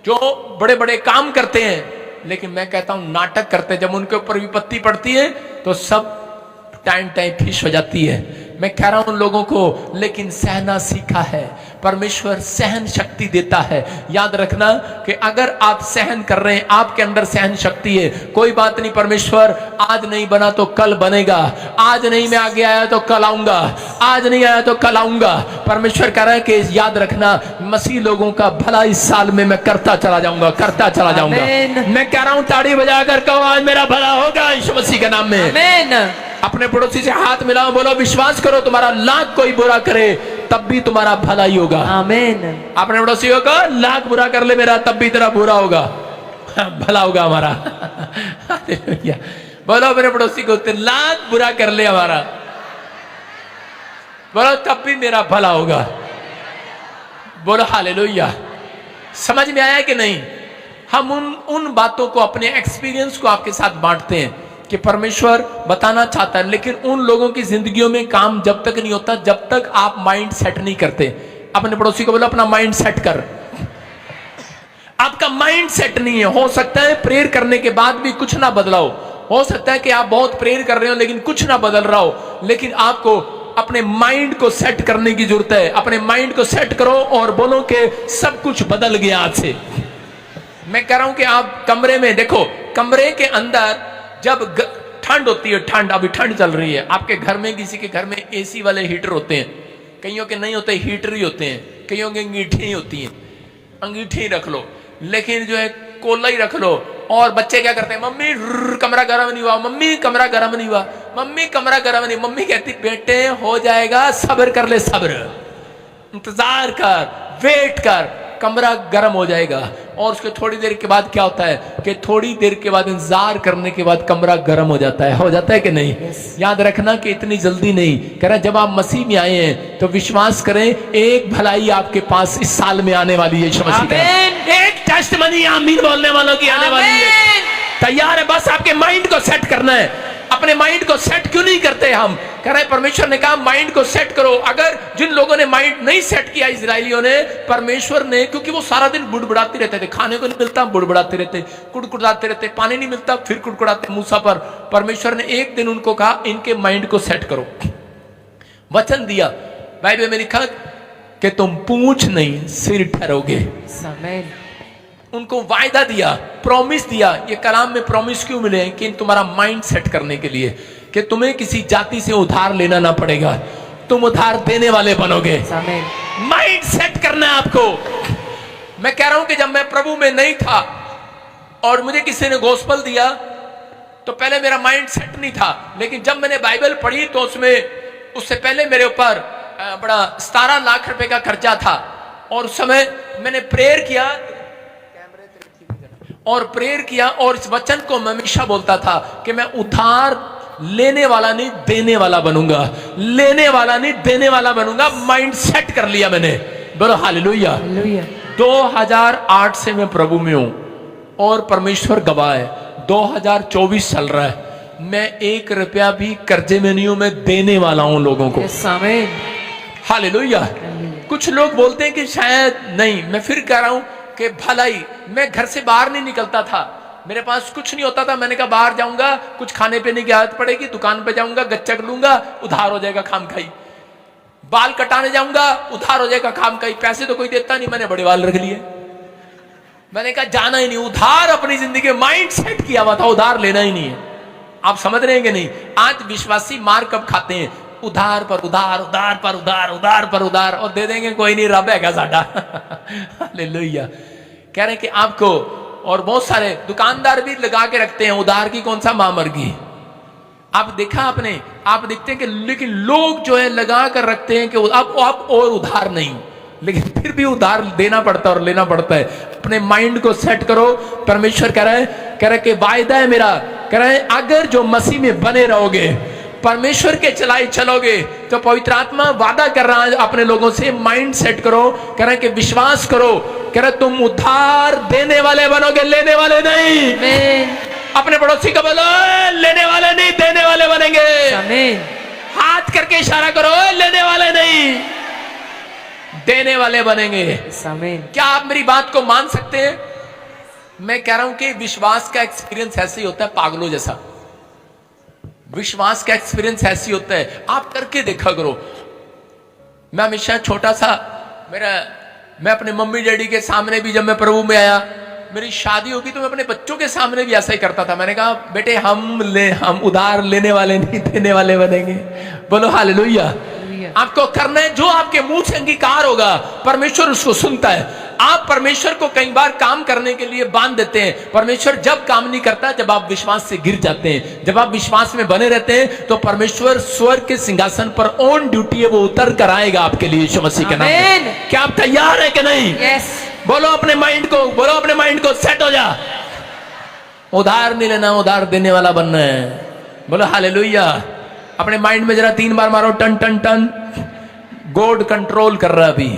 जो बड़े बड़े काम करते हैं, लेकिन मैं कहता हूं नाटक करते हैं। जब उनके ऊपर विपत्ति पड़ती है तो सब टाइम फिश हो जाती है। मैं कह रहा हूं उन लोगों को, लेकिन सहना सीखा है। परमेश्वर सहन शक्ति देता है। याद रखना कि अगर आप सहन कर रहे हैं, आपके अंदर सहन शक्ति है, कोई बात नहीं, परमेश्वर आज नहीं बना तो कल बनेगा, आज नहीं मैं आगे आया तो कल आऊंगा, आज नहीं आया तो कल आऊंगा। परमेश्वर कह रहा है कि याद रखना, मसीह लोगों का भला इस साल में मैं करता चला जाऊंगा, करता चला जाऊंगा। आमीन। मैं कह रहा हूं ताड़ी बजाकर कहो आज मेरा भला होगा यीशु मसीह के नाम में। आमीन। अपने पड़ोसी से हाथ मिलाओ, बोलो विश्वास करो तुम्हारा लाख कोई बुरा करे तब भी तुम्हारा भला ही होगा। आमीन। अपने पड़ोसियों को लाख बुरा कर ले मेरा, तब भी तेरा बुरा होगा, भला होगा हमारा। बोलो अपने पड़ोसी को, लाख बुरा कर ले हमारा, बोलो तब भी मेरा भला होगा। बोलो हालेलुया। समझ में आया कि नहीं? हम उन बातों को, अपने एक्सपीरियंस को आपके साथ बांटते हैं कि परमेश्वर बताना चाहता है, लेकिन उन लोगों की जिंदगियों में काम जब तक नहीं होता जब तक आप माइंड सेट नहीं करते। अपने पड़ोसी को बोलो अपना माइंड सेट कर। आपका माइंड सेट नहीं है, हो सकता है प्रेयर करने के बाद भी कुछ ना बदलाओ, हो सकता है कि आप बहुत प्रेयर कर रहे हो लेकिन कुछ ना बदल रहा हो, लेकिन आपको अपने माइंड को सेट करने की जरूरत है। अपने माइंड को सेट करो और बोलो कि सब कुछ बदल गया आज से। मैं कह रहा हूं कि आप कमरे में देखो, कमरे के अंदर जब ठंड होती है, ठंड, अभी ठंड चल रही है, आपके घर में, किसी के घर में एसी वाले हीटर होते हैं, कईयों के नहीं होते, हीटर ही होते हैं, कईयों के अंगीठी ही होती हैं, अंगीठी रख लो, लेकिन जो है कोला ही रख लो। और बच्चे क्या करते हैं, मम्मी कमरा गर्म नहीं हुआ, मम्मी कमरा गर्म नहीं हुआ, मम्मी कमरा गर्म नहीं। मम्मी कहती बेटे हो जाएगा, सब्र कर ले, सब्र, इंतजार कर, वेट कर, कमरा गर्म हो जाएगा। और उसके थोड़ी देर के बाद क्या होता है कि थोड़ी देर के बाद, इंतजार करने के बाद कमरा गर्म हो जाता है कि नहीं? याद रखना कि इतनी जल्दी नहीं। कह रहा जब आप मसीह में आए हैं तो विश्वास करें, एक भलाई आपके पास इस साल में आने वाली है। यीशु मसीह का एक टेस्टमनी आमीन बोलने वालों की आने वाली है। तैयार है? बस आपके माइंड को सेट करना है। अपने माइंड को सेट क्यों नहीं करते हम? कह रहे परमेश्वर ने कहा माइंड को सेट करो। अगर जिन लोगों ने माइंड नहीं सेट किया, इजरायलियों ने, परमेश्वर ने, क्योंकि वो सारा दिन बुड़बुड़ाते रहते थे, खाने को नहीं मिलता बुड़बुड़ाते रहते, कुड़कुड़ाते रहते, पानी नहीं मिलता फिर कुड़कुड़ाते मूसा पर। परमेश्वर ने एक दिन उनको कहा इनके माइंड को सेट करो, वचन दिया। बाइबल में लिखा कि तुम पूंछ नहीं सिर ठहरोगे। आमीन। उनको वायदा दिया, प्रॉमिस दिया। ये कलाम में प्रॉमिस क्यों मिले हैं? कि तुम्हारा माइंड सेट करने के लिए, कि तुम्हें किसी जाति से उधार लेना ना पड़ेगा, तुम उधार देने वाले बनोगे। माइंड सेट करना है आपको। मैं कह रहा हूं कि जब मैं प्रभु में नहीं था और मुझे किसी ने गोस्पल दिया तो पहले मेरा माइंड सेट नहीं था, लेकिन जब मैंने बाइबल पढ़ी तो उससे पहले मेरे ऊपर बड़ा 17 लाख रुपए का खर्चा था। और उस समय मैंने प्रेयर किया और इस वचन को मैं हमेशा बोलता था कि मैं उधार लेने वाला नहीं देने वाला बनूंगा, लेने वाला नहीं देने वाला बनूंगा। माइंड सेट कर लिया मैंने। बोलो हालेलुया। 2008 से मैं प्रभु में हूं और परमेश्वर गवाह है, 2024 चल रहा है, मैं 1 रुपया भी कर्जे में नहीं हूं, मैं देने वाला हूं लोगों को। हालेलुया। कुछ लोग बोलते हैं कि शायद नहीं, मैं फिर कह रहा हूं कि भलाई, मैं घर से बाहर नहीं निकलता था, मेरे पास कुछ नहीं होता था। मैंने कहा बाहर जाऊंगा, कुछ खाने पीने की आदत पड़ेगी, दुकान पे जाऊंगा, गच्चक लूंगा, उधार हो जाएगा खाम खाई। बाल कटाने जाऊंगा, उधार हो जाएगा खाम खाई। पैसे तो कोई देता नहीं, मैंने बड़े बाल रख लिए। मैंने कहा जाना ही नहीं, उधार अपनी जिंदगी में माइंड सेट किया हुआ था, उधार लेना ही नहीं है। आप समझ रहे हैं कि नहीं? आज विश्वासी मार कब खाते हैं? उधार पर उधार, उधार पर उधार, उधार पर उधार, और दे देंगे कोई नहीं, रब है साडा। हालेलुया। कह रहे हैं कि आपको, और बहुत सारे दुकानदार भी लगा के रखते हैं उधार की कौन सा मां मर गई। आप देखा आपने, आप देखते हैं कि लेकिन लोग जो है लगा कर रखते हैं कि अब और उधार नहीं, लेकिन फिर भी उधार देना पड़ता है और लेना पड़ता है। अपने माइंड को सेट करो। परमेश्वर कह रहा है कि वायदा है मेरा, कह रहा है अगर जो मसीह में बने रहोगे, परमेश्वर के चलाए चलोगे, तो पवित्र आत्मा वादा कर रहा है अपने लोगों से, माइंड सेट करो। कह रहा है कि विश्वास करो, कह रहा है तुम उधार देने वाले बनोगे, लेने वाले नहीं। अपने पड़ोसी को बोलो लेने वाले नहीं, देने वाले बनेंगे। हाथ करके इशारा करो, लेने वाले नहीं, देने वाले बनेंगे। क्या आप मेरी बात को मान सकते हैं? मैं कह रहा हूं कि विश्वास का एक्सपीरियंस ऐसे ही होता है पागलों जैसा। विश्वास का एक्सपीरियंस ऐसी होता है, आप करके देखा करो। मैं हमेशा छोटा सा मैं अपने मम्मी डैडी के सामने भी, जब मैं प्रभु में आया, मेरी शादी होगी तो मैं अपने बच्चों के सामने भी ऐसा ही करता था। मैंने कहा बेटे हम उधार लेने वाले नहीं, देने वाले बनेंगे। बोलो हालेलुया। आपको करना है जो आपके मुंह से अंगीकार होगा, परमेश्वर उसको सुनता है। आप परमेश्वर को कई बार काम करने के लिए बांध देते हैं। परमेश्वर जब काम नहीं करता, जब आप विश्वास से गिर जाते हैं। जब आप विश्वास में बने रहते हैं तो परमेश्वर स्वर्ग के सिंहासन पर ऑन ड्यूटी है, वो उतर कर आएगा आपके लिए यीशु मसीह के नाम में। क्या आप तैयार है कि नहीं? यस। बोलो अपने माइंड को सेट हो जा। उधार नहीं लेना, उधार देने वाला बनना है। बोलो हालेलुया। अपने माइंड में जरा 3 बार मारो, टन टन टन। गॉड कंट्रोल कर रहा है, अभी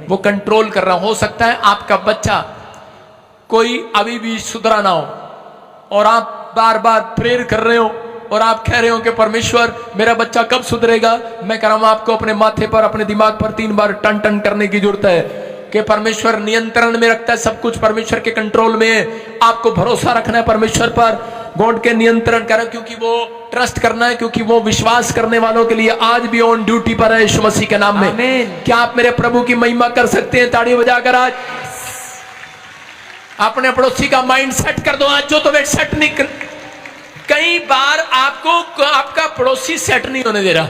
वो कंट्रोल कर रहा। हो सकता है आपका बच्चा कोई अभी भी सुधरा ना हो और आप बार बार प्रेयर कर रहे हो और आप कह रहे हो कि परमेश्वर मेरा बच्चा कब सुधरेगा। मैं कह रहा हूं आपको अपने माथे पर, अपने दिमाग पर 3 बार टन टन करने की जरूरत है कि परमेश्वर नियंत्रण में रखता है, सब कुछ परमेश्वर के कंट्रोल में है। आपको भरोसा रखना है परमेश्वर पर, गॉड के नियंत्रण करें, क्योंकि वो ट्रस्ट करना है, क्योंकि वो विश्वास करने वालों के लिए आज भी ऑन ड्यूटी पर है यीशु मसीह के नाम में। आमीन। क्या आप मेरे प्रभु की महिमा कर सकते हैं ताड़ी बजाकर? आज अपने पड़ोसी का माइंड सेट कर दो आज, जो तुम्हें सेट नहीं कर। कई बार आपको आपका पड़ोसी सेट नहीं होने दे रहा।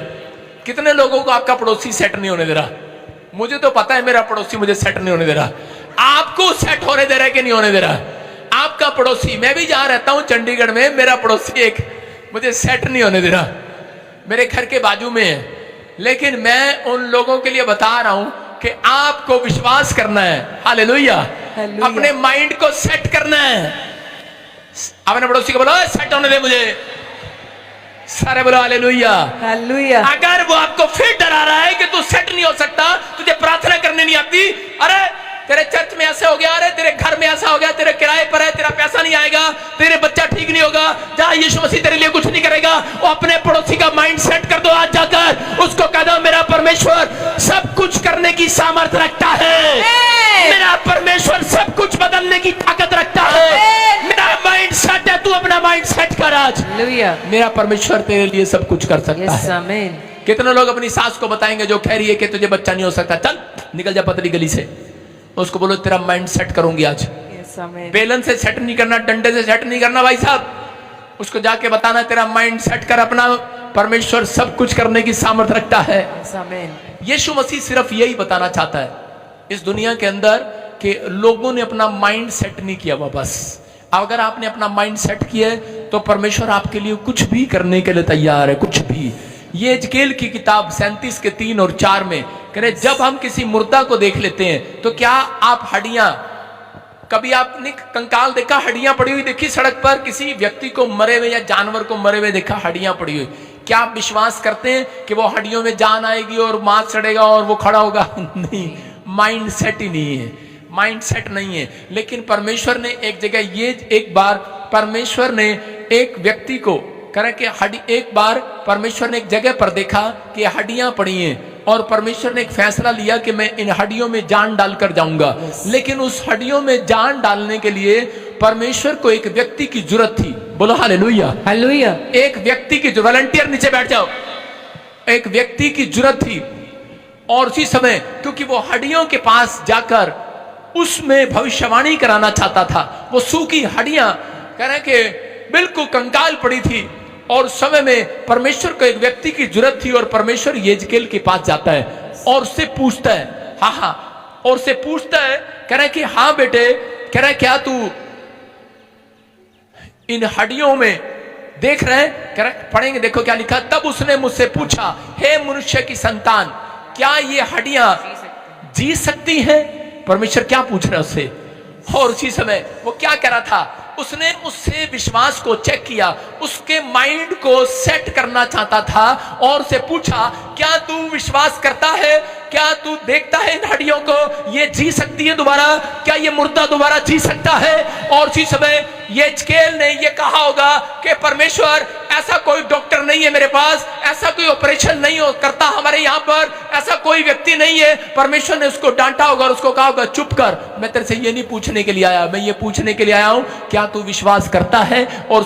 कितने लोगों को आपका पड़ोसी सेट नहीं होने दे रहा? मुझे तो पता है मेरा पड़ोसी मुझे सेट नहीं होने दे रहा। आपको सेट होने दे रहा है कि नहीं होने दे रहा? आपका पड़ोसी, मैं भी जहां रहता हूं चंडीगढ़ में, मेरा पड़ोसी एक मुझे सेट नहीं होने दे रहा, मेरे घर के बाजू में है। लेकिन मैं उन लोगों के लिए बता रहा हूं कि आपको विश्वास करना है। हालेलुया। अपने माइंड को सेट करना है। अपने पड़ोसी को बोलो सेट होने दे मुझे। सारे बोलो हालेलुया। हालेलुया। अगर वो आपको फिर डरा रहा है कि तू सेट नहीं हो सकता, तुझे प्रार्थना करने नहीं आती, अरे तेरे चर्च में ऐसे हो गया, अरे तेरे घर में ऐसा हो गया, तेरे किराए पर है, तेरा पैसा नहीं आएगा, तेरे बच्चा ठीक नहीं होगा, जा यीशु मसीह तेरे लिए कुछ नहीं करेगा। वो अपने पड़ोसी का माइंड सेट कर दो आज जाकर, उसको कह दो मेरा परमेश्वर सब कुछ करने की सामर्थ्य रखता है, मेरा परमेश्वर सब कुछ बदलने की ताकत रखता है, मेरा माइंड सेट है, तू अपना माइंड सेट कर आज। मेरा परमेश्वर तेरे लिए सब कुछ कर सकता है। आमीन। कितने लोग अपनी सास को बताएंगे जो कह रही है कि तुझे बच्चा नहीं हो सकता, चल निकल जा पतली गली से, उसको बोलो तेरा माइंड सेट करूंगी आज। बेलन से सेट नहीं करना, डंडे से सेट नहीं करना भाई साहब, उसको जाके बताना तेरा माइंड सेट कर अपना, परमेश्वर सब कुछ करने की सामर्थ्य रखता है। यीशु मसीह सिर्फ यही बताना चाहता है इस दुनिया के अंदर कि लोगों ने अपना माइंड सेट नहीं किया हुआ। बस अगर आपने अपना माइंड सेट किया है तो परमेश्वर आपके लिए कुछ भी करने के लिए तैयार है, कुछ भी। ये एजकेल की किताब 37 के 3 और 4 में कह रहे, जब हम किसी मुर्दा को देख लेते हैं तो क्या आप हड्डियां, कभी आपने कंकाल देखा, हड्डियां पड़ी हुई देखी सड़क पर? किसी व्यक्ति को मरे हुए या जानवर को मरे हुए देखा, हड्डियां पड़ी हुई? क्या आप विश्वास करते हैं कि वो हड्डियों में जान आएगी और मांस चढ़ेगा और वो खड़ा होगा? नहीं, माइंड सेट ही नहीं है, माइंड सेट नहीं है। लेकिन परमेश्वर ने एक जगह, ये एक बार परमेश्वर ने एक व्यक्ति को करें कि एक बार परमेश्वर ने एक जगह पर देखा कि हड्डियां पड़ी हैं और परमेश्वर ने एक फैसला लिया कि मैं इन हड्डियों में जान डालकर जाऊंगा। लेकिन उस हड्डियों में जान डालने के लिए परमेश्वर को एक व्यक्ति की जरूरत थी। बोलो हालेलुया। हालेलुया। एक व्यक्ति की, वॉलंटियर नीचे बैठ जाओ, एक व्यक्ति की जरूरत थी। और उसी समय क्योंकि वो हड्डियों के पास जाकर उसमें भविष्यवाणी कराना चाहता था, वो सूखी हड्डियां कह रहे कि बिल्कुल कंकाल पड़ी थी, और उस समय में परमेश्वर को एक व्यक्ति की जरूरत थी। और परमेश्वर यिजकेल के पास जाता है और उससे पूछता है, हाँ, और उससे पूछता है, कह रहा है कि हाँ बेटे, कह रहा है क्या तू इन हड्डियों में देख रहे हैं? कह रहा, पढ़ेंगे, देखो क्या लिखा। तब उसने मुझसे पूछा, हे मनुष्य की संतान, क्या ये हड्डियां जी सकती हैं? परमेश्वर क्या पूछ रहा है उससे? और उसी समय वो क्या कह रहा था, उसने उससे विश्वास को चेक किया, उसके माइंड को सेट करना चाहता था और उसे पूछा, क्या तू विश्वास करता है? क्या तू देखता है इन हड्डियों को? ये जी सकती है दोबारा? क्या ये मुर्दा दोबारा जी सकता है? और उसी समय यिजकेल ने ये कहा होगा कि परमेश्वर, ऐसा कोई डॉक्टर नहीं है मेरे पास, ऐसा कोई ऑपरेशन नहीं हो करता हमारे अरे यहाँ पर ऐसा कोई व्यक्ति नहीं है, परमेश्वर ने उसको डांटा होगा और उसको कहा होगा चुप कर। मैं तेरे से ये नहीं पूछने के लिए आया, मैं ये पूछने के लिए आया हूं क्या तू विश्वास करता है। और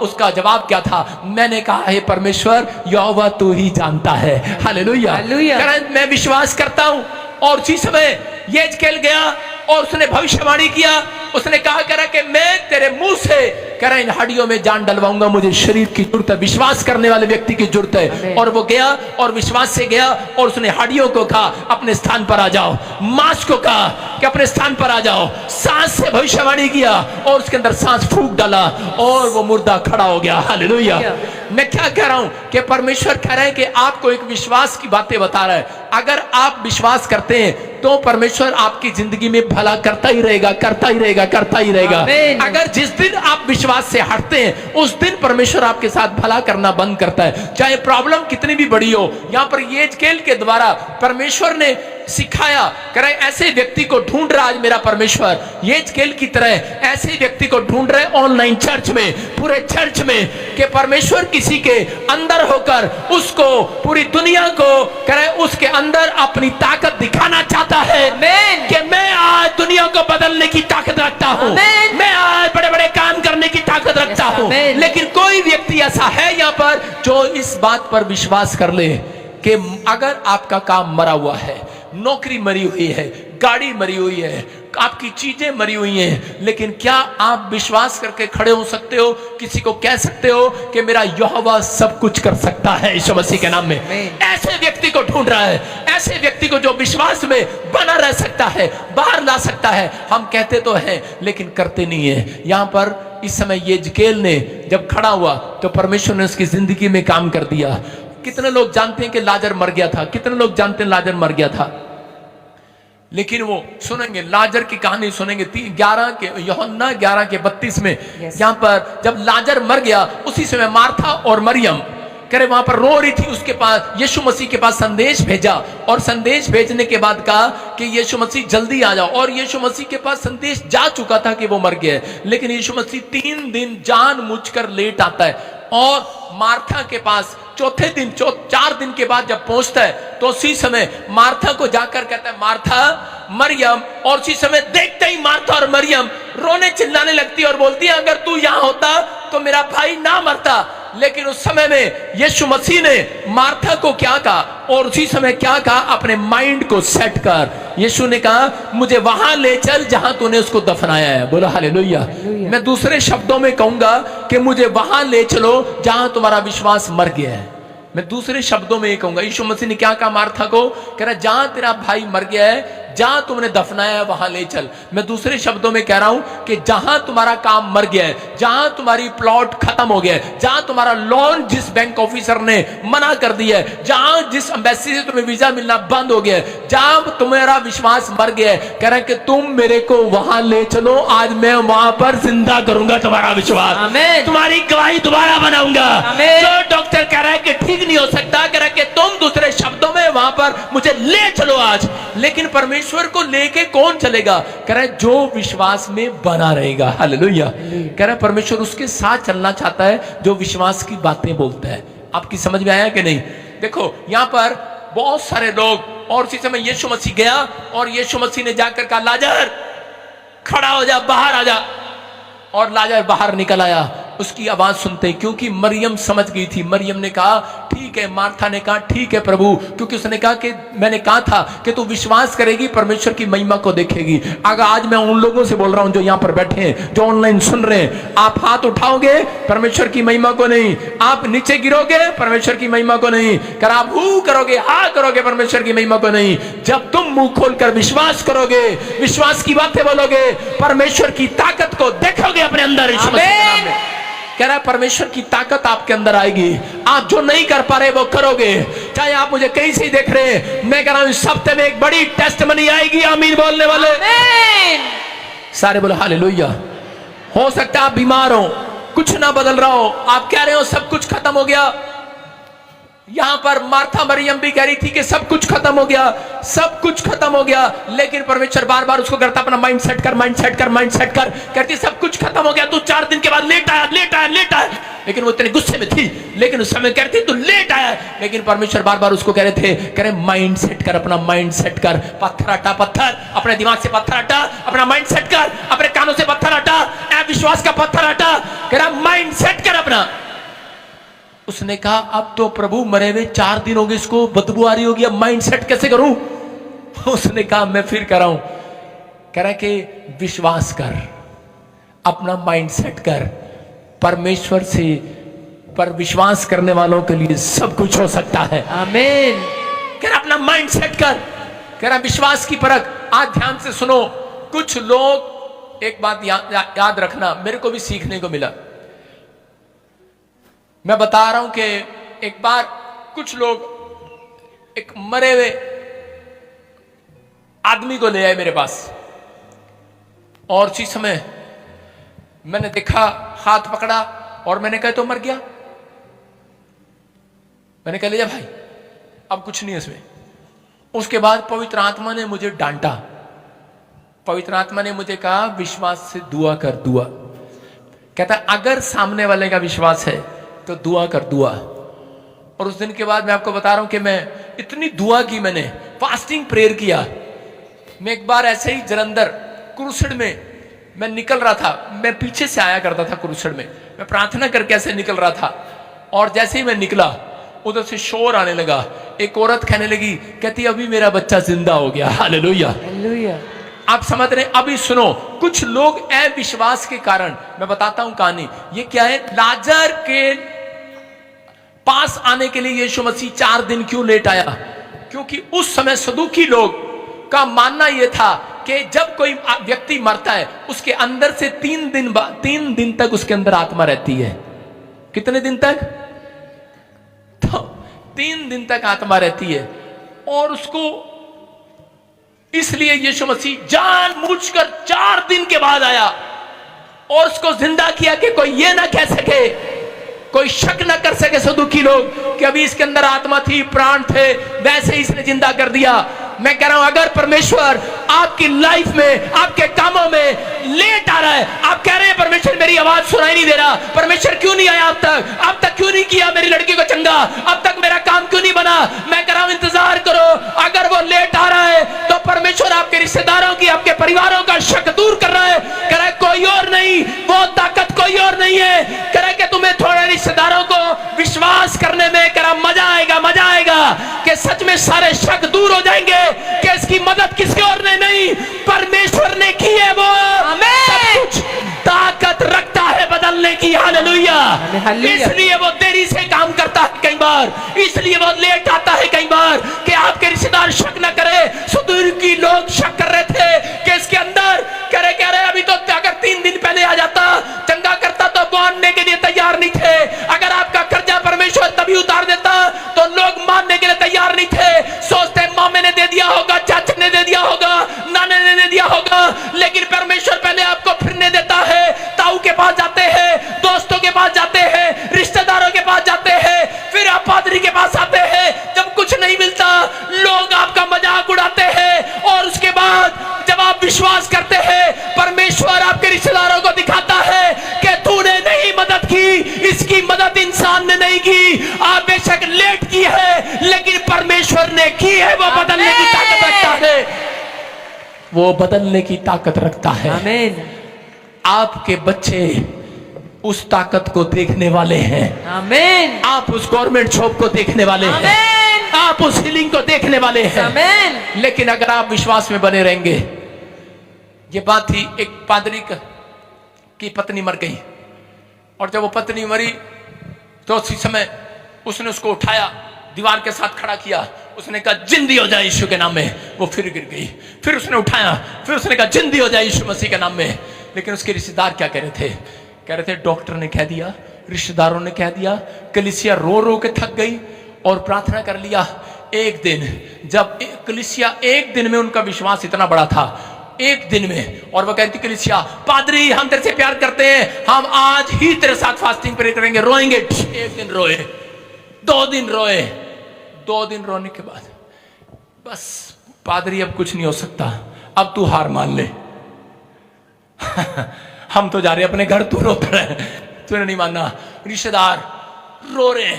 उसका जवाब क्या था? मैंने कहा है परमेश्वर यहोवा तू ही जानता है। Hallelujah, hallelujah. मैं विश्वास करता हूं। और उसी समय यिजकेल गया और उसने भविष्यवाणी किया। उसने कहा करा कि मैं तेरे मुंह से कह रहा इन हड्डियों में जान डलवाऊंगा, मुझे शरीर की जरूरत है, विश्वास करने वाले व्यक्ति की जरूरत है। और वो गया और विश्वास से गया और उसने हड्डियों को कहा अपने स्थान पर आ जाओ, मांस को कहा कि अपने स्थान पर आ जाओ, सांस से भविष्यवाणी किया और उसके अंदर सांस फूंक डाला और वो मुर्दा खड़ा हो गया। हालेलुया। मैं क्या कह रहा हूं कि परमेश्वर कह रहे हैं कि आपको एक विश्वास की बातें बता रहा है। अगर आप विश्वास करते हैं तो परमेश्वर आपकी जिंदगी में भला करता ही रहेगा, करता ही रहेगा, करता ही रहेगा। अगर जिस दिन आप विश्वास से हटते हैं उस दिन परमेश्वर आपके साथ भला करना बंद करता है, चाहे प्रॉब्लम कितनी भी बड़ी हो। यहां पर यिजकेल के द्वारा परमेश्वर ने सिखाया, करे ऐसे व्यक्ति को ढूंढ रहा आज मेरा परमेश्वर, यिजकेल की तरह ऐसे व्यक्ति को ढूंढ रहे ऑनलाइन चर्च में, पूरे चर्च में, कि परमेश्वर किसी के अंदर होकर उसको पूरी दुनिया को करे उसके अंदर अपनी ताकत दिखाना चाहता है कि मैं आज दुनिया को बदलने की ताकत रखता हूं, मैं आज बड़े बड़े काम करने की ताकत रखता हूं। लेकिन कोई व्यक्ति ऐसा है यहां पर जो इस बात पर विश्वास कर ले कि अगर आपका काम मरा हुआ है, नौकरी मरी हुई है, गाड़ी मरी हुई है, आपकी चीजें मरी हुई हैं, लेकिन क्या आप विश्वास करके खड़े हो सकते हो, किसी को कह सकते हो कि मेरा यहोवा सब कुछ कर सकता है यीशु मसीह के नाम में? ऐसे व्यक्ति को ढूंढ रहा है, ऐसे व्यक्ति को जो विश्वास में बना रह सकता है, बाहर ला सकता है। हम कहते तो हैं लेकिन करते नहीं है। यहां पर इस समय यिजकेल ने जब खड़ा हुआ तो परमेश्वर ने उसकी जिंदगी में काम कर दिया। कितने लोग जानते हैं कि लाजर मर गया था? कितने लोग जानते हैं लाजर मर गया था? लेकिन वो सुनेंगे लाजर की कहानी सुनेंगे 11:32 में। यहां पर जब लाजर मर गया उसी समय मार्था और मरियम करे वहां पर रो रही थी, उसके पास यीशु मसीह के पास संदेश भेजा और संदेश भेजने के बाद कहा कि यीशु मसीह जल्दी आ जाओ। और यीशु मसीह के पास संदेश जा चुका था कि वो मर गया है, लेकिन यीशु मसीह 3 दिन जानबूझकर लेट आता है और मार्था के पास चौथे दिन 4 दिन के बाद जब पहुंचता है तो उसी समय मार्था को जाकर कहता है मार्था, मरियम, और उसी समय देखते ही मार्था और मरियम रोने चिल्लाने लगती है और बोलती है अगर तू यहां होता तो मेरा भाई ना मरता। लेकिन उस समय में यीशु मसीह ने मार्था को क्या कहा और उसी समय क्या कहा? अपने माइंड को सेट कर। यीशु ने कहा मुझे वहां ले चल जहां तूने उसको दफनाया है। बोलो हालेलुया। मैं दूसरे शब्दों में कहूंगा कि मुझे वहां ले चलो जहां तुम्हारा विश्वास मर गया है। मैं दूसरे शब्दों में ये कहूंगा, यीशु मसीह ने क्या कहा मार्था को? कह रहा जहां तेरा भाई मर गया है, जहां तुमने दफनाया है वहां ले चल। मैं दूसरे शब्दों में कह रहा हूं कि जहां तुम्हारा काम मर गया है, जहां तुम्हारी प्लॉट खत्म हो गया है, जहां तुम्हारा लोन जिस बैंक ऑफिसर ने मना कर दिया है, जहां जिस एम्बेसी से तुम्हें वीजा मिलना बंद हो गया है, जहां तुम्हारा विश्वास मर गया है, कह रहा है कि तुम मेरे को वहां ले चलो, आज मैं वहां पर जिंदा करूंगा तुम्हारा विश्वास, तुम्हारी गवाही दोबारा बनाऊंगा। जो डॉक्टर कह रहा है कि ठीक नहीं हो सकता, कह रहा है कि तुम दूसरे शब्दों में वहां पर मुझे ले चलो आज। लेकिन परमेश्वर को लेके कौन चलेगा? कह रहा है जो विश्वास में बना रहेगा। हालेलुया। कह रहा है परमेश्वर उसके साथ चलना चाहता है जो विश्वास की बातें बोलता है। आपकी समझ में आया कि नहीं? देखो यहां पर बहुत सारे लोग, और उसी समय यीशु मसीह गया और यीशु मसीह ने जाकर कहा लाजर खड़ा हो जा, बाहर आ जा। और लाजर बाहर निकल आया उसकी आवाज सुनते, क्योंकि मरियम समझ गई थी। मरियम ने कहा ठीक है, मार्था ने कहा ठीक है प्रभु, क्योंकि उसने कहा कि मैंने कहा था कि तू विश्वास करेगी परमेश्वर की महिमा को देखेगी। अगर आज मैं उन लोगों से बोल रहा हूं जो यहां पर बैठे हैं, जो ऑनलाइन सुन रहे हैं, आप हाथ उठाओगे परमेश्वर की महिमा को नहीं, आप नीचे गिरोगे परमेश्वर की महिमा को नहीं, कर आप हू करोगे, हा करोगे परमेश्वर की महिमा को नहीं। जब तुम मुंह खोलकर विश्वास करोगे, विश्वास की बातें बोलोगे, परमेश्वर की ताकत को देखोगे अपने अंदर। कह रहा है परमेश्वर की ताकत आपके अंदर आएगी। आप जो नहीं कर पा रहे वो करोगे। चाहे आप मुझे कहीं से ही देख रहे हैं, मैं कह रहा हूं इस हफ्ते में एक बड़ी टेस्टमनी आएगी। आमीन बोलने वाले सारे बोलो हालेलुया। हो सकता है आप बीमार हो, कुछ ना बदल रहा हो, आप कह रहे हो सब कुछ खत्म हो गया, यहां पर मार्था मरियम भी कह रही थी कि सब कुछ खत्म हो गया, सब कुछ खत्म हो गया, लेकिन परमेश्वर बार बार उसको करता अपना माइंड सेट कर, माइंड सेट कर, माइंड सेट कर। कहती सब कुछ खत्म हो गया, तू 4 दिन के बाद लेट आया, लेट आया, लेट आया। लेकिन वो इतने गुस्से में थी, लेकिन उस समय कहती तू लेट आया। लेकिन परमेश्वर बार बार उसको कह रहे थे, कह रहे माइंड सेट कर, अपना माइंड सेट कर। पत्थर हटा, पत्थर अपने दिमाग से पत्थर हटा, अपना माइंड सेट कर, अपने कानों से पत्थर हटा, अविश्वास का पत्थर हटा, कह रहा माइंड सेट कर अपना। उसने कहा अब तो प्रभु मरे हुए 4 दिन हो गए, इसको बदबू आ रही होगी, अब माइंड सेट कैसे करूं? उसने कहा मैं फिर कर रहा हूं। कह रहा कि विश्वास कर, अपना माइंड सेट कर, परमेश्वर से पर विश्वास करने वालों के लिए सब कुछ हो सकता है। आमीन। कह रहा अपना माइंड सेट कर, कह रहा विश्वास की परख। आज ध्यान से सुनो, कुछ लोग, एक बात याद रखना, मेरे को भी सीखने को मिला। मैं बता रहा हूं कि एक बार कुछ लोग एक मरे हुए आदमी को ले आए मेरे पास, और उसी समय मैंने देखा, हाथ पकड़ा और मैंने कहा तो मर गया। मैंने कह लिया भाई अब कुछ नहीं है इसमें। उसके बाद पवित्र आत्मा ने मुझे डांटा, पवित्र आत्मा ने मुझे कहा विश्वास से दुआ कर, दुआ। कहता अगर सामने वाले का विश्वास है तो दुआ कर, दुआ। और उस दिन के बाद मैं आपको बता रहा हूं कि मैं इतनी दुआ की, मैंने फास्टिंग प्रेयर किया। मैं एक बार ऐसे ही जलंधर क्रूसेड में मैं निकल रहा था, मैं पीछे से आया करता था क्रूसेड में, मैं प्रार्थना करके ऐसे निकल रहा था, और जैसे ही मैं निकला उधर से शोर आने लगा। एक औरत कहने लगी, कहती अभी मेरा बच्चा जिंदा हो गया। Hallelujah, hallelujah. आप समझ रहे? अभी सुनो, कुछ लोग अविश्वास के कारण, मैं बताता हूं कहानी। ये क्या है, लाजर के पास आने के लिए यीशु मसीह 4 दिन क्यों लेट आया? क्योंकि उस समय सदूकी लोग का मानना यह था कि जब कोई व्यक्ति मरता है उसके अंदर से 3 दिन तक उसके अंदर आत्मा रहती है। कितने दिन तक? तो 3 दिन तक आत्मा रहती है। और उसको इसलिए यीशु मसीह जानबूझकर 4 दिन के बाद आया और उसको जिंदा किया कि कोई ये ना कह सके, कोई शक ना कर सके सदूकी लोग कि अभी इसके अंदर आत्मा थी, प्राण थे, वैसे ही इसने जिंदा कर दिया। मैं कह रहा हूं अगर परमेश्वर आपकी लाइफ में, आपके कामों में लेट आ रहा है, आप कह रहे हैं परमेश्वर मेरी आवाज सुनाई नहीं दे रहा, परमेश्वर क्यों नहीं आया अब तक क्यों नहीं किया मेरी लड़की को चंगा, अब तक मेरा काम क्यों नहीं बना? मैं कह रहा हूं इंतजार करो। अगर वो लेट आ रहा है तो परमेश्वर आपके रिश्तेदारों की, आपके परिवारों का शक दूर कर रहा है। कह रहा है कोई और नहीं, वो ताकत कोई और नहीं है। कह रहा है कि तुम्हें थोड़े रिश्तेदारों को विश्वास करने में कह रहा मजा आएगा, मजा आएगा कि सच में सारे शक दूर हो जाएंगे कि इसकी मदद किसी और ने नहीं, परमेश्वर ने की है। वो सब कुछ ताकत रखता है बदलने की। हालेलुया। इसलिए वो देरी से काम करता है कई बार, इसलिए वो लेट आता है कई बार कि आपके रिश्तेदार शक न करे। सुदूर की लोग शक कर रहे थे कि इसके अंदर कह रहे अभी तो अगर 3 दिन पहले आ जाता, चंगा करता, तो मानने के लिए तैयार नहीं थे। अगर आपका कर्जा परमेश्वर तभी उतार देता तो लोग मानने के लिए तैयार नहीं थे। सोचते मामे ने दे दिया होगा, चाचा ने दे दिया होगा, नाने ने दे दिया होगा, लेकिन परमेश्वर पहले आपको फिरने देता है। ताऊ के पास जाते हैं, दोस्तों के पास जाते हैं, रिश्तेदारों के पास जाते हैं, फिर आप पादरी के पास आते हैं। जब कुछ नहीं मिलता लोग आपका मजाक उड़ाते हैं, और उसके बाद जब आप विश्वास करते हैं परमेश्वर आपके रिश्तेदारों को दिखाता है कि तूने नहीं मदद की, इसकी मदद इंसान ने नहीं की, आप बेशक लेट की है लेकिन परमेश्वर ने की है। वो बदलने की ताकत रखता है, वो बदलने की ताकत रखता है। आमीन। आपके बच्चे उस ताकत को देखने वाले हैं। आमीन। आप उस गवर्नमेंट जॉब को देखने वाले हैं, आप उस हीलिंग को देखने वाले हैं। आमीन। लेकिन अगर आप विश्वास में बने रहेंगे। ये बात थी, एक पादरी की पत्नी मर गई, और जब वो पत्नी मरी तो उसी समय उसने उसको उठाया, दीवार के साथ खड़ा किया, उसने कहा जिंदी हो जाए यीशु के नाम में। वो फिर गिर गई, फिर उसने उठाया, फिर उसने कहा जिंदी हो जाए यीशु मसीह के नाम में। लेकिन उसके रिश्तेदार क्या कह रहे थे? कह रहे थे डॉक्टर ने कह दिया, रिश्तेदारों ने कह दिया, कलीसिया रो रो के थक गई और प्रार्थना कर लिया। एक दिन, जब कलीसिया, एक दिन में उनका विश्वास इतना बड़ा था, एक दिन में, और वो कहती कलीसिया पादरी हम तेरे से प्यार करते हैं, हम आज ही तेरे साथ फास्टिंग प्रे करेंगे, रोएंगे। एक दिन रोए, 2 दिन रोए, 2 दिन रोने के बाद बस पादरी अब कुछ नहीं हो सकता, अब तू हार मान ले। हम तो जा रहे अपने घर, तू रोता रहे, तूने नहीं मानना। रिश्तेदार रो रहे,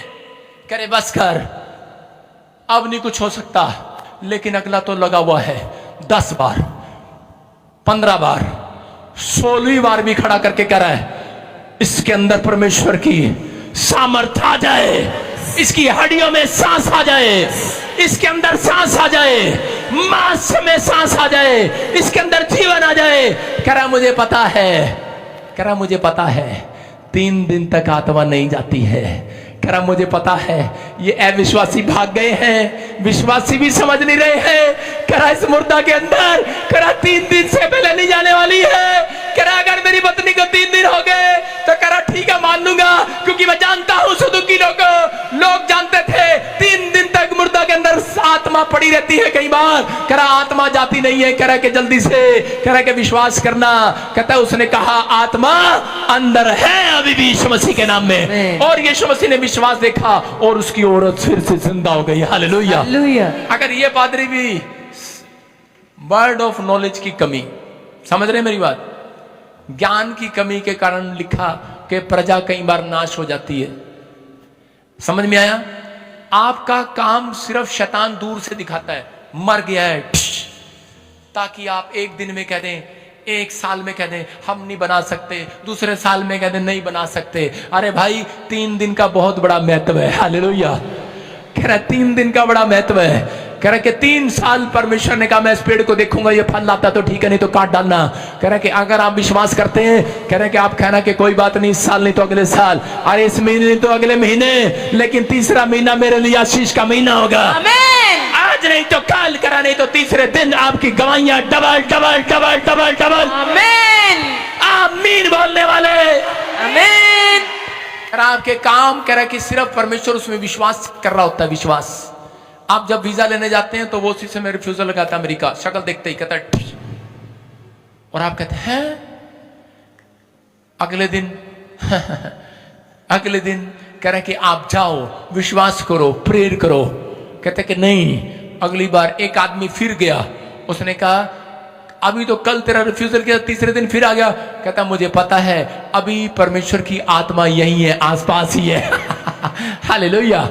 कह रहे बस कर, अब नहीं कुछ हो सकता। लेकिन अगला तो लगा हुआ है 10 बार 15 बार 16वीं बार भी खड़ा करके कह रहा है इसके अंदर परमेश्वर की सामर्थ आ जाए, इसकी हड्डियों में सांस आ जाए, इसके अंदर सांस आ जाए, मांस में सांस आ जाए, इसके अंदर जीवन आ जाए। कह रहा मुझे पता है, कह रहा मुझे पता है 3 दिन तक आत्मा नहीं जाती है। कह रहा मुझे पता है ये अविश्वासी भाग गए हैं, विश्वासी भी समझ नहीं रहे हैं। कह रहा इस मुर्दा के अंदर, कह रहा 3 दिन से पहले नहीं जाने वाली है। कह रहा अगर मेरी पत्नी को 3 दिन हो गए तो कह रहा ठीक है मान लूंगा, क्योंकि मैं जानता हूं सुदुकी लोग जानते थे 3 दिन तक मुर्दा के अंदर आत्मा पड़ी रहती है। कई बार कह रहा आत्मा जाती नहीं है। कह रहा कि जल्दी से, कह रहा कि विश्वास करना। कहता है उसने कहा आत्मा अंदर है अभी भी यीशु मसीह के नाम में, और यीशु मसीह ने विश्वास देखा और उसकी औरत फिर से जिंदा हो गई। हालेलुया। अगर ये पादरी भी वर्ड ऑफ नॉलेज की कमी, समझ रहे मेरी बात, ज्ञान की कमी के कारण लिखा कि प्रजा कई बार नाश हो जाती है। समझ में आया? आपका काम सिर्फ शैतान दूर से दिखाता है मर गया है, ताकि आप एक दिन में कह दें, 1 साल में कह दें हम नहीं बना सकते, दूसरे साल में कह दें नहीं बना सकते। अरे भाई 3 दिन का बहुत बड़ा महत्व है। हालेलुया। कह रहा 3 दिन का बड़ा महत्व है। कह रहा कि 3 साल परमेश्वर ने कहा मैं इस पेड़ को देखूंगा, ये फल लाता तो ठीक है, नहीं तो काट डालना। कह रहा कि अगर आप विश्वास करते हैं, कह रहे कि आप कहना कि कोई बात नहीं, इस साल नहीं तो अगले साल, अरे इस महीने नहीं तो अगले महीने, लेकिन तीसरा महीना मेरे लिए आशीष का महीना होगा। आमीन। आज नहीं तो कल, करा नहीं तो तीसरे दिन आपकी गवाहियां double double double double double. आमीन। आमीन बोलने वाले। आमीन। आपके काम, कह रहा कि सिर्फ परमेश्वर उसमें विश्वास कर रहा होता है। विश्वास। आप जब वीजा लेने जाते हैं तो वो उसी समय रिफ्यूजल लगाता है अमेरिका, शक्ल देखते ही कहता है, और आप कहते हैं अगले दिन अगले दिन कह रहे कि आप जाओ, विश्वास करो, प्रेयर करो। कहते कि नहीं। अगली बार एक आदमी फिर गया, उसने कहा अभी तो कल तेरा रिफ्यूजल किया, तीसरे दिन फिर आ गया। कहता मुझे पता है अभी परमेश्वर की आत्मा यही है, आसपास ही है। हालेलुया।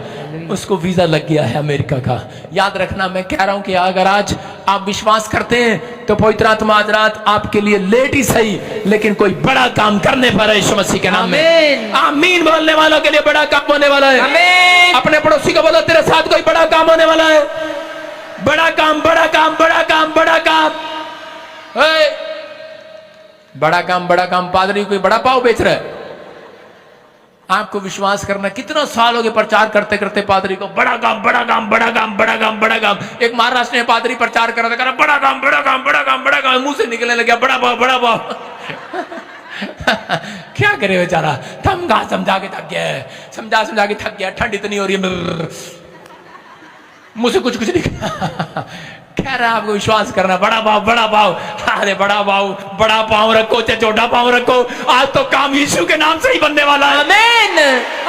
उसको वीजा लग गया है अमेरिका का। याद रखना, मैं कह रहा हूं कि अगर आज आप विश्वास करते हैं तो पवित्र आत्मा आज रात आपके लिए लेट ही सही, लेकिन कोई बड़ा काम करने पर है यीशु मसीह के नाम में। आमीन बोलने वालों के लिए बड़ा काम होने वाला है। आमीन। अपने पड़ोसी को बोलो तेरे साथ कोई बड़ा काम होने वाला है। बड़ा काम, बड़ा काम, बड़ा काम, बड़ा काम, बड़ा काम, बड़ा काम। पादरी कोई बड़ा पाव बेच रहा है। आपको विश्वास करना, कितना साल हो गए प्रचार करते करते पादरी को बड़ा काम, बड़ा काम, बड़ा काम, बड़ा काम, बड़ा काम। एक महाराष्ट्र में पादरी प्रचार कर रहा था, कह रहा बड़ा काम, बड़ा काम, बड़ा काम, बड़ा काम, मुंह से निकलने लग गया बड़ा भाव, बड़ा भाव। क्या करे बेचारा, समझा के थक गया है, समझा समझा के थक गया, ठंड इतनी हो रही है, मुंह से कुछ निकला। कह रहा आपको विश्वास करना, बड़ा भाव, बड़ा भाव। अरे बड़ा भाव, बड़ा पाँव रखो चाहे छोटा पाँव रखो, आज तो काम यीशु के नाम से ही बनने वाला है। आमीन।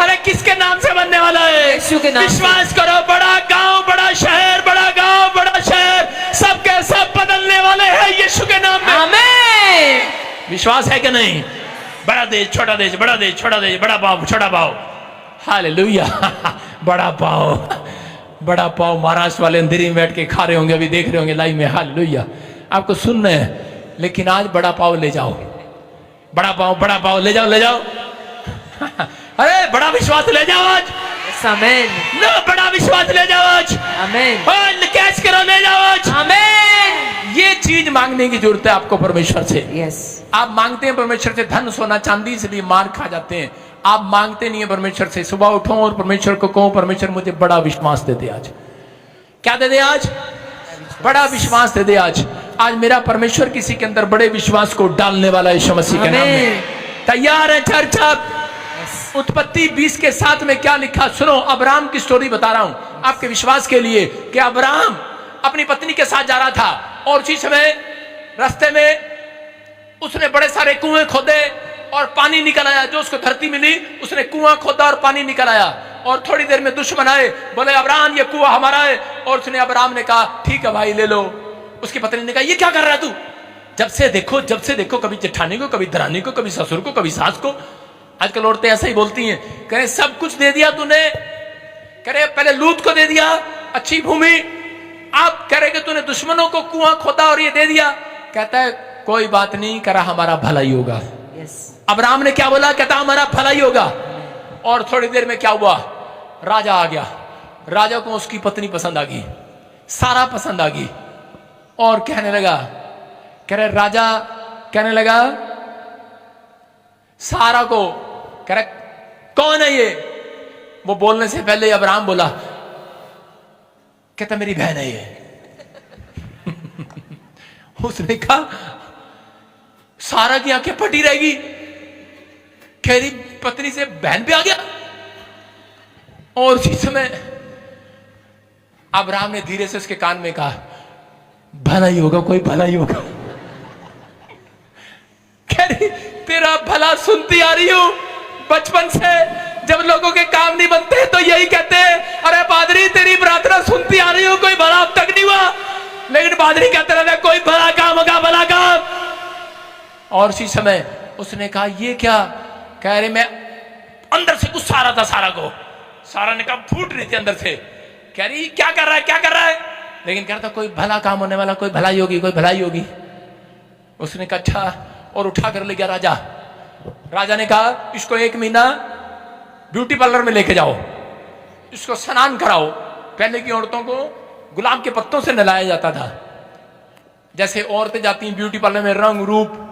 अरे किसके नाम से बनने वाला है? यीशु के नाम। विश्वास करो, बड़ा गांव, बड़ा शहर, बड़ा गांव, बड़ा शहर, सबके सब बदलने वाले हैं यीशु के नाम में। आमीन। विश्वास है कि नहीं? बड़ा देश, छोटा देश, बड़ा देश, छोटा देश, बड़ा भाव, छोटा भाव। हालेलुया। बड़ा भाव, बड़ा पाव। महाराष्ट्र वाले अंधेरी में बैठ के खा रहे होंगे, अभी देख रहे होंगे लाइव में। हालेलुया। आपको सुनना है, लेकिन आज बड़ा पाव ले जाओ, बड़ा पाव, बड़ा पाव ले जाओ, ले जाओ। अरे बड़ा विश्वास ले जाओ आज। आमीन। लो बड़ा विश्वास ले जाओ आज। आमीन। कैच करो, ले जाओ आज। आमीन। ये चीज मांगने की जरूरत है आपको परमेश्वर से। यस। आप मांगते हैं परमेश्वर से धन, सोना, चांदी से भी मार खा जाते हैं। आप मांगते नहीं है परमेश्वर से। सुबह उठो और परमेश्वर को कहो, परमेश्वर मुझे बड़ा विश्वास दे दे आज। क्या दे दे आज? बड़ा विश्वास दे दे आज। आज मेरा परमेश्वर किसी के अंदर बड़े विश्वास को डालने वाला है यीशु मसीह के नाम में। तैयार है चर्च? उत्पत्ति 20:7 में क्या लिखा सुनो। अब्राहम की स्टोरी बता रहा हूं आपके विश्वास के लिए, कि अब्राहम अपनी पत्नी के साथ जा रहा था और उसी समय रास्ते में उसने बड़े सारे कुएं खोदे और पानी निकल आया। जो उसको धरती मिली उसने कुआं खोदा और पानी निकल आया। और थोड़ी देर में दुश्मन आए, बोले अब्राम ये कुआं हमारा है। और उसने अब्राम ने कहा ठीक है भाई ले लो। उसकी पत्नी ने कहा ये क्या कर रहा है तू? जब से देखो कभी जेठानी को, कभी दरानी को, कभी ससुर को, कभी सास को। आजकल औरतें ऐसा ही बोलती हैं, कह रहे सब कुछ दे दिया तूने, कह रहे पहले लूत को दे दिया अच्छी भूमि, अब कह रहे कि तूने दुश्मनों को कुआं खोदा और ये दे दिया। कहता है कोई बात नहीं, कह रहा हमारा भला ही होगा। अब्राम ने क्या बोला? कहता हमारा भला ही होगा। और थोड़ी देर में क्या हुआ? राजा आ गया। राजा को उसकी पत्नी पसंद आ गई, सारा पसंद आ गई। और कहने लगा, कह रहे राजा कहने लगा सारा को, कह रहे कौन है ये? वो बोलने से पहले अब्राम बोला, कहता मेरी बहन है ये। उसने कहा सारा की आंखें फटी रहेगी, कह रही पत्नी से बहन पे आ गया। और उसी समय अब्राम ने धीरे से उसके कान में कहा भला ही होगा, कोई भला ही होगा। कह रही तेरा भला सुनती आ रही हूं बचपन से, जब लोगों के काम नहीं बनते तो यही कहते हैं अरे पादरी तेरी प्रार्थना सुनती आ रही हूं, कोई भला अब तक नहीं हुआ। लेकिन पादरी कहते रहते कोई भला काम होगा, भला काम। और उसी समय उसने कहा ये क्या? कह रहे मैं अंदर से गुस्सा आ रहा था सारा को। सारा ने कहा फूट रही थी अंदर से, कह रही क्या कर रहा है, क्या कर रहा है? लेकिन कह रहा था कोई भला काम होने वाला, कोई भलाई होगी, कोई भलाई होगी। उसने कहा अच्छा, और उठा कर ले गया राजा। राजा ने कहा इसको 1 महीना ब्यूटी पार्लर में लेके जाओ, इसको स्नान कराओ। पहले की औरतों को गुलाब के पत्तों से नहलाया जाता था, जैसे औरतें जाती हैं ब्यूटी पार्लर में रंग रूप,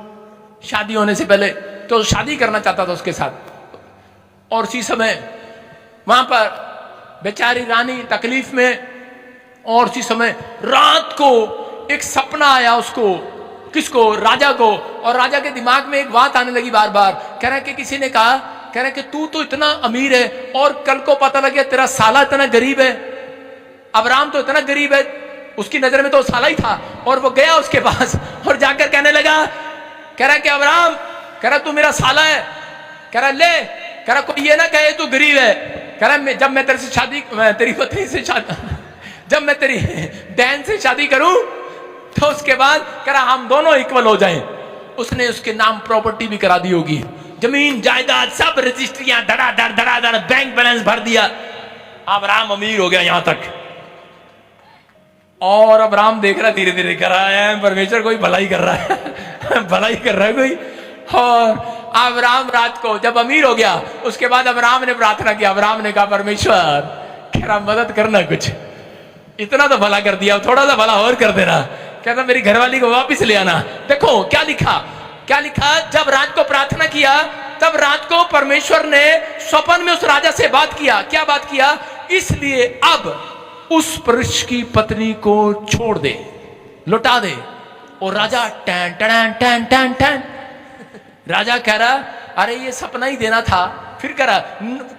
शादी होने से पहले तो शादी करना चाहता था उसके साथ। और उसी समय वहां पर बेचारी रानी तकलीफ में। और उसी समय रात को एक सपना आया उसको, किसको? राजा को। और राजा के दिमाग में एक बात आने लगी बार बार, कह रहा है कि किसी ने कहा, कह रहा है कि तू तो इतना अमीर है और कल को पता लगे तेरा साला इतना गरीब है। अब्राम तो इतना गरीब है, उसकी नजर में तो साला ही था। और वो गया उसके पास और जाकर कहने लगा, कह रहा है कि अब्राम, कह रहा तू मेरा साला है, कह रहा ले, कह रहा कोई ये ना कहे तू गरीब है। कह रहा जब मैं तेरे से शादी, तेरी पत्नी से शादी, जब मैं तेरी बहन से शादी करूं तो उसके बाद कह रहा हम दोनों इक्वल हो जाएं। उसने उसके नाम प्रॉपर्टी भी करा दी होगी, जमीन जायदाद सब रजिस्ट्रियां धड़ाधड़ बैंक बैलेंस भर दिया। अब्राम अमीर हो गया यहां तक। और अब्राम देख रहा धीरे धीरे कर रहा है परमेश्वर कोई भलाई कर रहा है, भलाई कर रहा है कोई। और अब्राम रात को जब अमीर हो गया उसके बाद अब्राम ने प्रार्थना किया। अब्राम ने कहा परमेश्वर कह रहा मदद करना, कुछ इतना तो भला कर दिया, थोड़ा सा भला और कर देना। कहता मेरी घरवाली को वापस ले आना। देखो क्या लिखा, क्या लिखा? जब रात को प्रार्थना किया तब रात को परमेश्वर ने स्वप्न में उस राजा से बात किया। क्या बात किया? इसलिए अब उस पुरुष की पत्नी को छोड़ दे, लौटा दे। और राजा टैन टैन टैन टैन टैन, राजा कह रहा अरे ये सपना ही देना था। फिर कह रहा,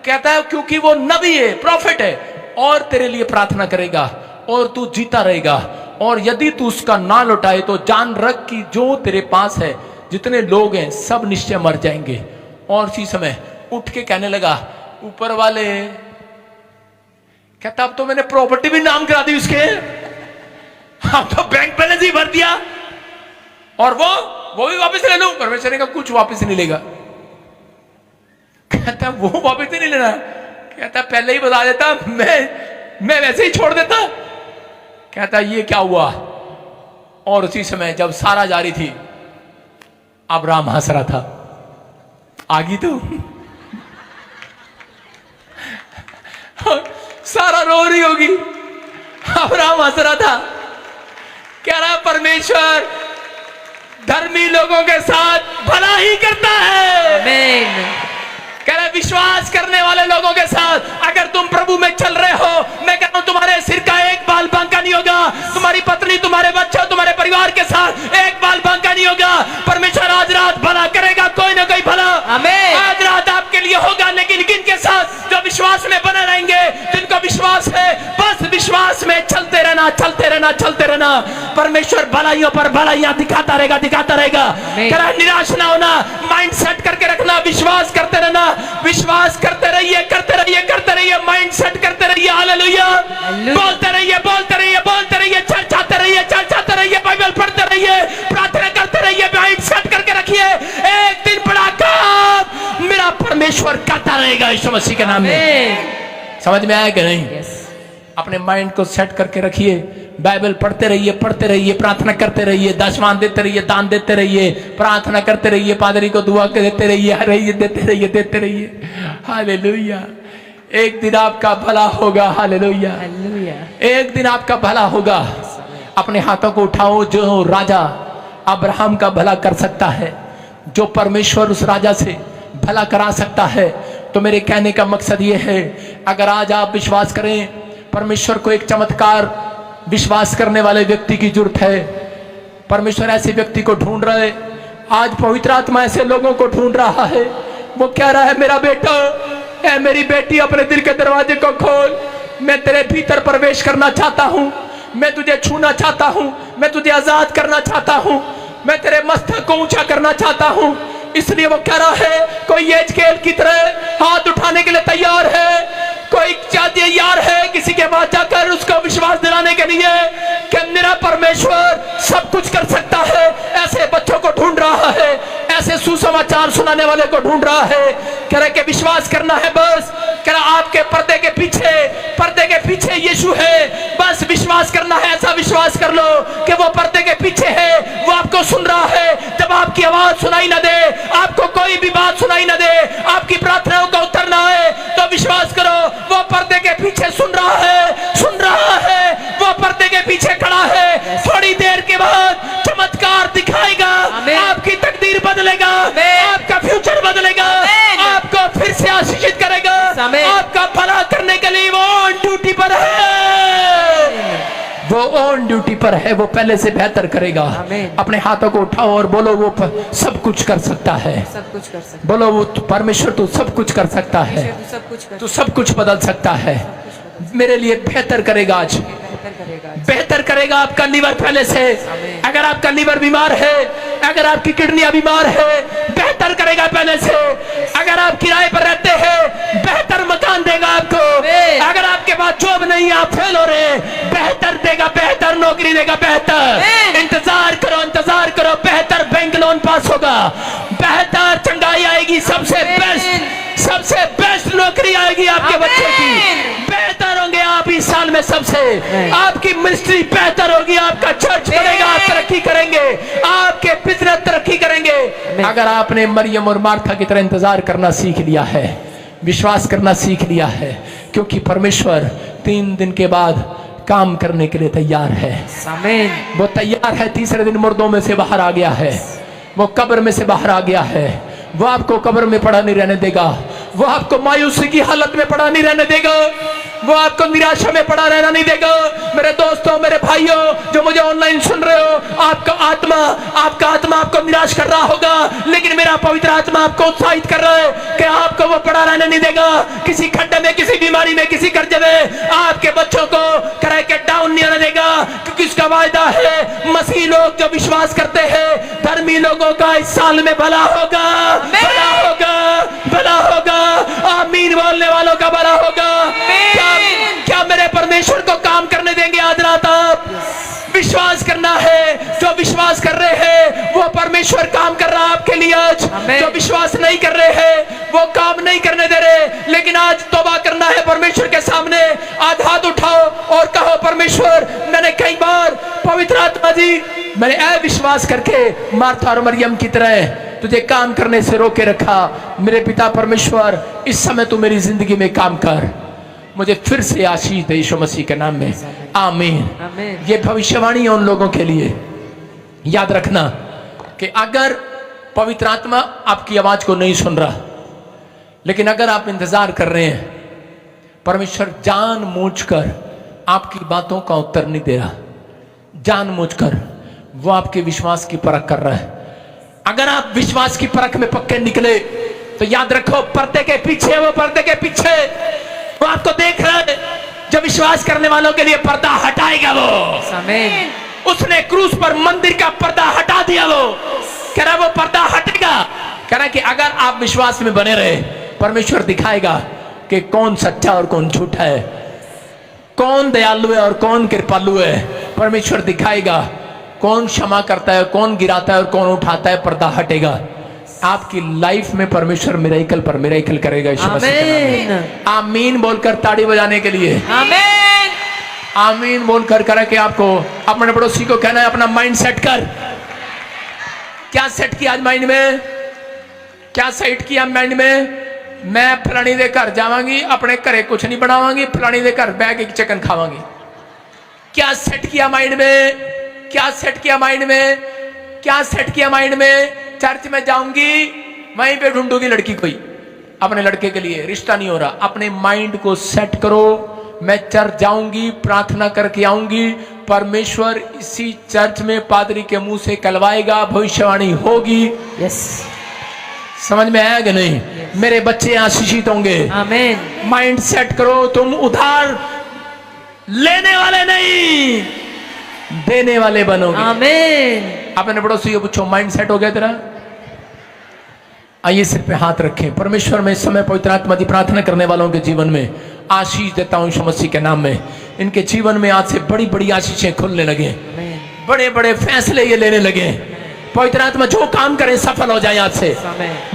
कहता है क्योंकि वो नबी है, प्रॉफिट है और तेरे लिए प्रार्थना करेगा और तू जीता रहेगा। और यदि तू उसका ना लौटाए तो जान रख कि जो तेरे पास है, जितने लोग हैं सब निश्चय मर जाएंगे। और इसी समय उठ के कहने लगा ऊपर वाले, कहता अब तो मैंने प्रॉपर्टी भी नाम करा दी उसके, अब तो बैंक बैलेंस ही भर दिया और वो भी वापस ले लूं। परमेश्वर ने कहा कुछ वापस नहीं लेगा। कहता वो वापस नहीं लेना, कहता पहले ही बता देता मैं वैसे ही छोड़ देता। कहता ये क्या हुआ? और उसी समय जब सारा जा रही थी अब्राम हंस रहा था। आगी तो सारा रो रही होगी, अब्राम हंस रहा था। कह रहा परमेश्वर धर्मी लोगों के साथ भला ही करता है। आमीन। कह रहा विश्वास करने वाले लोगों के साथ अगर तुम प्रभु में चल रहे हो, मैं कहता हूं तुम्हारे सिर का एक बाल बांका नहीं होगा। तुम्हारी पत्नी, तुम्हारे बच्चे, तुम्हारे परिवार के साथ एक बाल बांका नहीं होगा। परमेश्वर आज रात भला करेगा, कोई ना कोई भला आमीन। आज रात आपके लिए होगा। लेकिन किनके साथ? जो विश्वास में बने रहेंगे, जिनको विश्वास है, बस विश्वास में चलते रहना। चलते रहना, चलते रहना। परमेश्वर भलाइयों पर भलाइयां दिखाता रहेगा, दिखाता रहेगा। कह रहा है निराश ना होना, माइंड सेट करके रखना, विश्वास करते रहना, विश्वास करते रहिए, करते रहिए, करते रहिए, माइंड सेट करते रहिए। हालेलुया। बोलते रहिए, बोलते रहिए, बोलते रहिए, चर्चाते रहिए, चर्चाते रहिए, बाइबल पढ़ते रहिए, प्रार्थना करते रहिए, माइंड सेट करके रखिए। एक दिन बड़ा काम मेरा परमेश्वर करता रहेगा यीशु मसीह के नाम में। समझ में आया कि नहीं? अपने माइंड को सेट करके रखिए, बाइबल पढ़ते रहिए, पढ़ते रहिए, प्रार्थना करते रहिए, दशवान देते रहिए, दान देते रहिए, प्रार्थना करते रहिए, पादरी को दुआ देते रहिए, देते रहिए, देते रहिए। हालेलुया। एक दिन आपका भला होगा। हालेलुया। एक दिन आपका भला होगा। अपने हाथों को उठाओ। जो राजा अब्राहम का भला कर सकता है, जो परमेश्वर उस राजा से भला करा सकता है, तो मेरे कहने का मकसद ये है, अगर आज आप विश्वास करें, परमेश्वर को एक चमत्कार विश्वास करने वाले व्यक्ति की जरूरत है। परमेश्वर ऐसे व्यक्ति को ढूंढ रहा है। आज पवित्र आत्मा ऐसे लोगों को ढूंढ रहा है। वो कह रहा है, मेरा बेटा है, मेरी बेटी, अपने दिल के दरवाजे को खोल। मैं तेरे भीतर प्रवेश करना चाहता हूँ, मैं तुझे छूना चाहता हूँ, मैं तुझे आजाद करना चाहता हूँ, मैं तेरे मस्तक को ऊंचा करना चाहता हूँ। इसलिए वो कह रहा है, कोई यजकेल की तरह हाथ उठाने के लिए तैयार है, कोई तैयार है किसी के पास जाकर उसको विश्वास दिलाने के लिए कि मेरा परमेश्वर सब कुछ कर सकता है। ऐसे बच्चों को ढूंढ रहा है, ऐसे सुसमाचार सुनाने वाले को ढूंढ रहा है। कह रहे कि विश्वास करना है बस। कह रहा आपके पर्दे के पीछे यीशु है, बस विश्वास करना है। ऐसा विश्वास कर लो कि वो पर्दे के पीछे है, वो आपको सुन रहा है। जब आपकी आवाज सुनाई ना दे, आपको कोई भी बात सुनाई ना दे, आपकी प्रार्थनाओं का उत्तर ना आए, तो विश्वास करो वो पर्दे के पीछे सुन रहा है, सुन रहा है। वो पर्दे के पीछे खड़ा है। थोड़ी देर के बाद चमत्कार दिखाएगा, आपकी तकदीर बदलेगा, आपका फ्यूचर बदलेगा, आपको फिर से आशीषित करेगा, आपका भला करने के लिए वो ऑन ड्यूटी पर है। वो ऑन ड्यूटी पर है, वो पहले से बेहतर करेगा। अपने हाथों को उठाओ और बोलो, वो सब कुछ कर सकता है। सब कुछ कर सकता बोलो, वो परमेश्वर तू सब कुछ कर सकता है, तू सब कुछ बदल सकता है, मेरे लिए बेहतर करेगा। आज बेहतर करेगा आपका लीवर पहले से। अगर आपका लीवर बीमार है, अगर आपकी किडनियां बीमार है, बेहतर करेगा पहले से। अगर आप किराए पर रहते हैं, बेहतर मकान देगा आपको। अगर आपके पास जॉब नहीं, आप फेल हो रहे, बेहतर देगा, बेहतर नौकरी देगा, बेहतर। इंतजार करो, इंतजार करो, बेहतर बैंक लोन पास होगा, बेहतर चंगाई आएगी, सबसे बेस्ट नौकरी आएगी आपके बच्चे की। बेहतर होंगे आप इस साल में, सबसे आपकी मिनिस्ट्री बेहतर होगी, आपका चर्च बढ़ेगा, आप तरक्की करेंगे, आपके बिजनेस तरक्की करेंगे। अगर आपने मरियम और मार्था की तरह इंतजार करना सीख लिया है, विश्वास करना सीख लिया है, क्योंकि परमेश्वर 3 दिन के बाद काम करने के लिए तैयार है। वो तैयार है। तीसरे दिन मुर्दों में से बाहर आ गया है, वो कब्र में से बाहर आ गया है। वो आपको कब्र में पड़ा नहीं रहने देगा, वो आपको मायूसी की हालत में पड़ा नहीं रहने देगा, वो आपको निराशा में पड़ा रहना नहीं देगा। मेरे दोस्तों, मेरे भाइयों जो मुझे ऑनलाइन सुन रहे हो, आपका आत्मा आपको निराश कर रहा होगा, लेकिन मेरा पवित्र आत्मा आपको उत्साहित कर रहा है कि आपको वो पड़ा रहने नहीं देगा। किसी खड्डे में, किसी बीमारी में, किसी कर्जे में आपके बच्चों को करे के डाउन नहीं आने देगा, क्योंकि उसका वायदा है, मसीह लोग जो विश्वास करते हैं, धर्मी लोगों का इस साल में भला होगा, भला होगा, भला होगा। आमीन बोलने वालों का भला होगा। क्या मेरे परमेश्वर को काम करने देंगे आज रात? आप विश्वास करना है। जो विश्वास कर रहे हैं वो परमेश्वर काम कर रहा है आपके लिए। आज जो विश्वास नहीं कर रहे हैं वो काम नहीं करने दे रहे, लेकिन आज तौबा करना है परमेश्वर के सामने। आज हाथ उठाओ और कहो, परमेश्वर मैंने कई बार, पवित्र आत्मा जी, मैंने अविश्वास करके मार्था और मरियम की तरह तुझे काम करने से रोके रखा। मेरे पिता परमेश्वर, इस समय तू मेरी जिंदगी में काम कर, मुझे फिर से आशीष दे यीशु मसीह के नाम में। आमीन। ये भविष्यवाणी है उन लोगों के लिए। याद रखना कि अगर पवित्र आत्मा आपकी आवाज को नहीं सुन रहा, लेकिन अगर आप इंतजार कर रहे हैं, परमेश्वर जानबूझकर आपकी बातों का उत्तर नहीं दे रहा, जानबूझकर वो आपके विश्वास की परख कर रहा है। अगर आप विश्वास की परख में पक्के निकले तो याद रखो, पर्दे के पीछे, वो पर्दे के पीछे वो आपको देख रहा है, जो विश्वास करने वालों के लिए पर्दा हटाएगा वो। आमीन। उसने क्रूस पर मंदिर का पर्दा हटा दिया वो। कह रहा वो पर्दा हटेगा। कह रहा कि अगर आप विश्वास में बने रहे, परमेश्वर दिखाएगा कि कौन सच्चा और कौन झूठा है, कौन दयालु है और कौन कृपालु है। परमेश्वर दिखाएगा कौन क्षमा करता है, कौन गिराता है और कौन उठाता है। पर्दा हटेगा। आपकी लाइफ में परमेश्वर मिरेकल पर मिरेकल करेगा। यीशु मसीह के नाम में आमीन बोलकर ताड़ी बजाने के लिए आमीन। आमीन बोलकर करा कि आपको अपने पड़ोसी को कहना है अपना माइंड सेट कर। क्या सेट किया आज माइंड में? क्या सेट किया माइंड में? मैं फलानी दे घर जावांगी, अपने घरे कुछ नहीं बनावांगी, फलानी दे घर बैठ के चिकन खावांगी। क्या सेट किया माइंड में? क्या सेट किया माइंड में? क्या सेट किया माइंड में? चर्च में जाऊंगी, वहीं पे ढूंढूंगी लड़की कोई अपने लड़के के लिए, रिश्ता नहीं हो रहा। अपने माइंड को सेट करो। मैं चर्च जाऊंगी, प्रार्थना करके आऊंगी, परमेश्वर इसी चर्च में पादरी के मुंह से कहलवाएगा, भविष्यवाणी होगी। यस। समझ में आया कि नहीं? मेरे बच्चे आशीषित होंगे। आमीन। माइंड सेट करो। तुम उधार लेने वाले नहीं, देने वाले बनोगे। आमीन। अपने पड़ोसी को पूछो माइंड सेट हो गया तेरा? आइए सिर पे हाथ रखें। परमेश्वर में इस समय पवित्र आत्मा की प्रार्थना करने वालों के जीवन में आशीष देता हूं यीशु मसीह के नाम में। इनके जीवन में आज से बड़ी बड़ी आशीषें खुलने लगे, बड़े बड़े फैसले ये लेने लगे। पवित्र आत्मा जो काम करे सफल हो जाए आज से।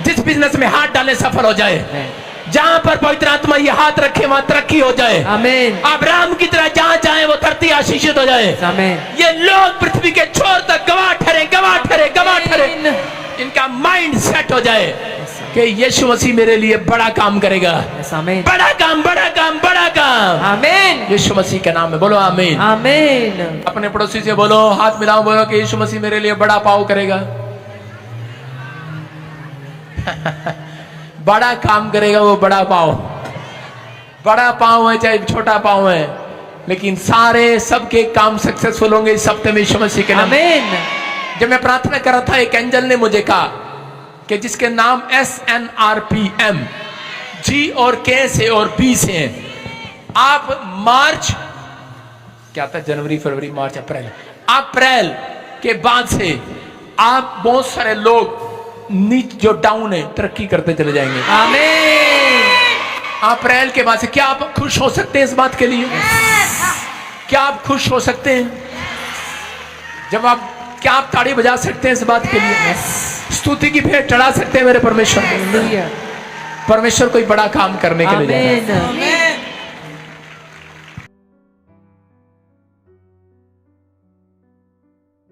जिस बिजनेस में हाथ डाले सफल हो जाए। जहां पर पवित्र आत्मा ये हाथ रखे वहां तरक्की हो जाए। आमीन। अब्राहम की तरह जहां जाए वो धरती आशीषित हो जाए। आमीन। ये लोग पृथ्वी के छोर तक गवाह ठहरे, गवाह ठहरे, गवाह ठहरे। इनका माइंड सेट हो जाए कि यीशु मसीह मेरे लिए बड़ा काम करेगा। आमीन। बड़ा काम, बड़ा काम, बड़ा काम। आमीन। यीशु मसीह के नाम में बोलो आमीन। आमीन। अपने पड़ोसी से बोलो, हाथ मिलाओ, बोलो कि यीशु मसीह मेरे लिए बड़ा पाव करेगा। बड़ा काम करेगा वो। बड़ा पाव, बड़ा पाव है चाहे छोटा पाव है, लेकिन सारे सबके काम सक्सेसफुल होंगे इस हफ्ते में यीशु मसीह के नाम में। आमीन। जब मैं प्रार्थना कर रहा था, एक एंजल ने मुझे कहा कि जिसके नाम SNRPM, G और K से और B से हैं, आप मार्च, क्या था, जनवरी फरवरी मार्च अप्रैल, अप्रैल के बाद से आप बहुत सारे लोग नीच जो डाउन है तरक्की करते चले जाएंगे। आमीन। अप्रैल के बाद से क्या आप खुश हो सकते हैं इस बात के लिए? क्या आप खुश हो सकते हैं? जब आप, क्या आप ताड़ी बजा सकते हैं इस बात के लिए? स्तुति की भेंट चढ़ा सकते हैं मेरे परमेश्वर को? परमेश्वर कोई बड़ा काम करने के लिए जा रहा है। आमीन।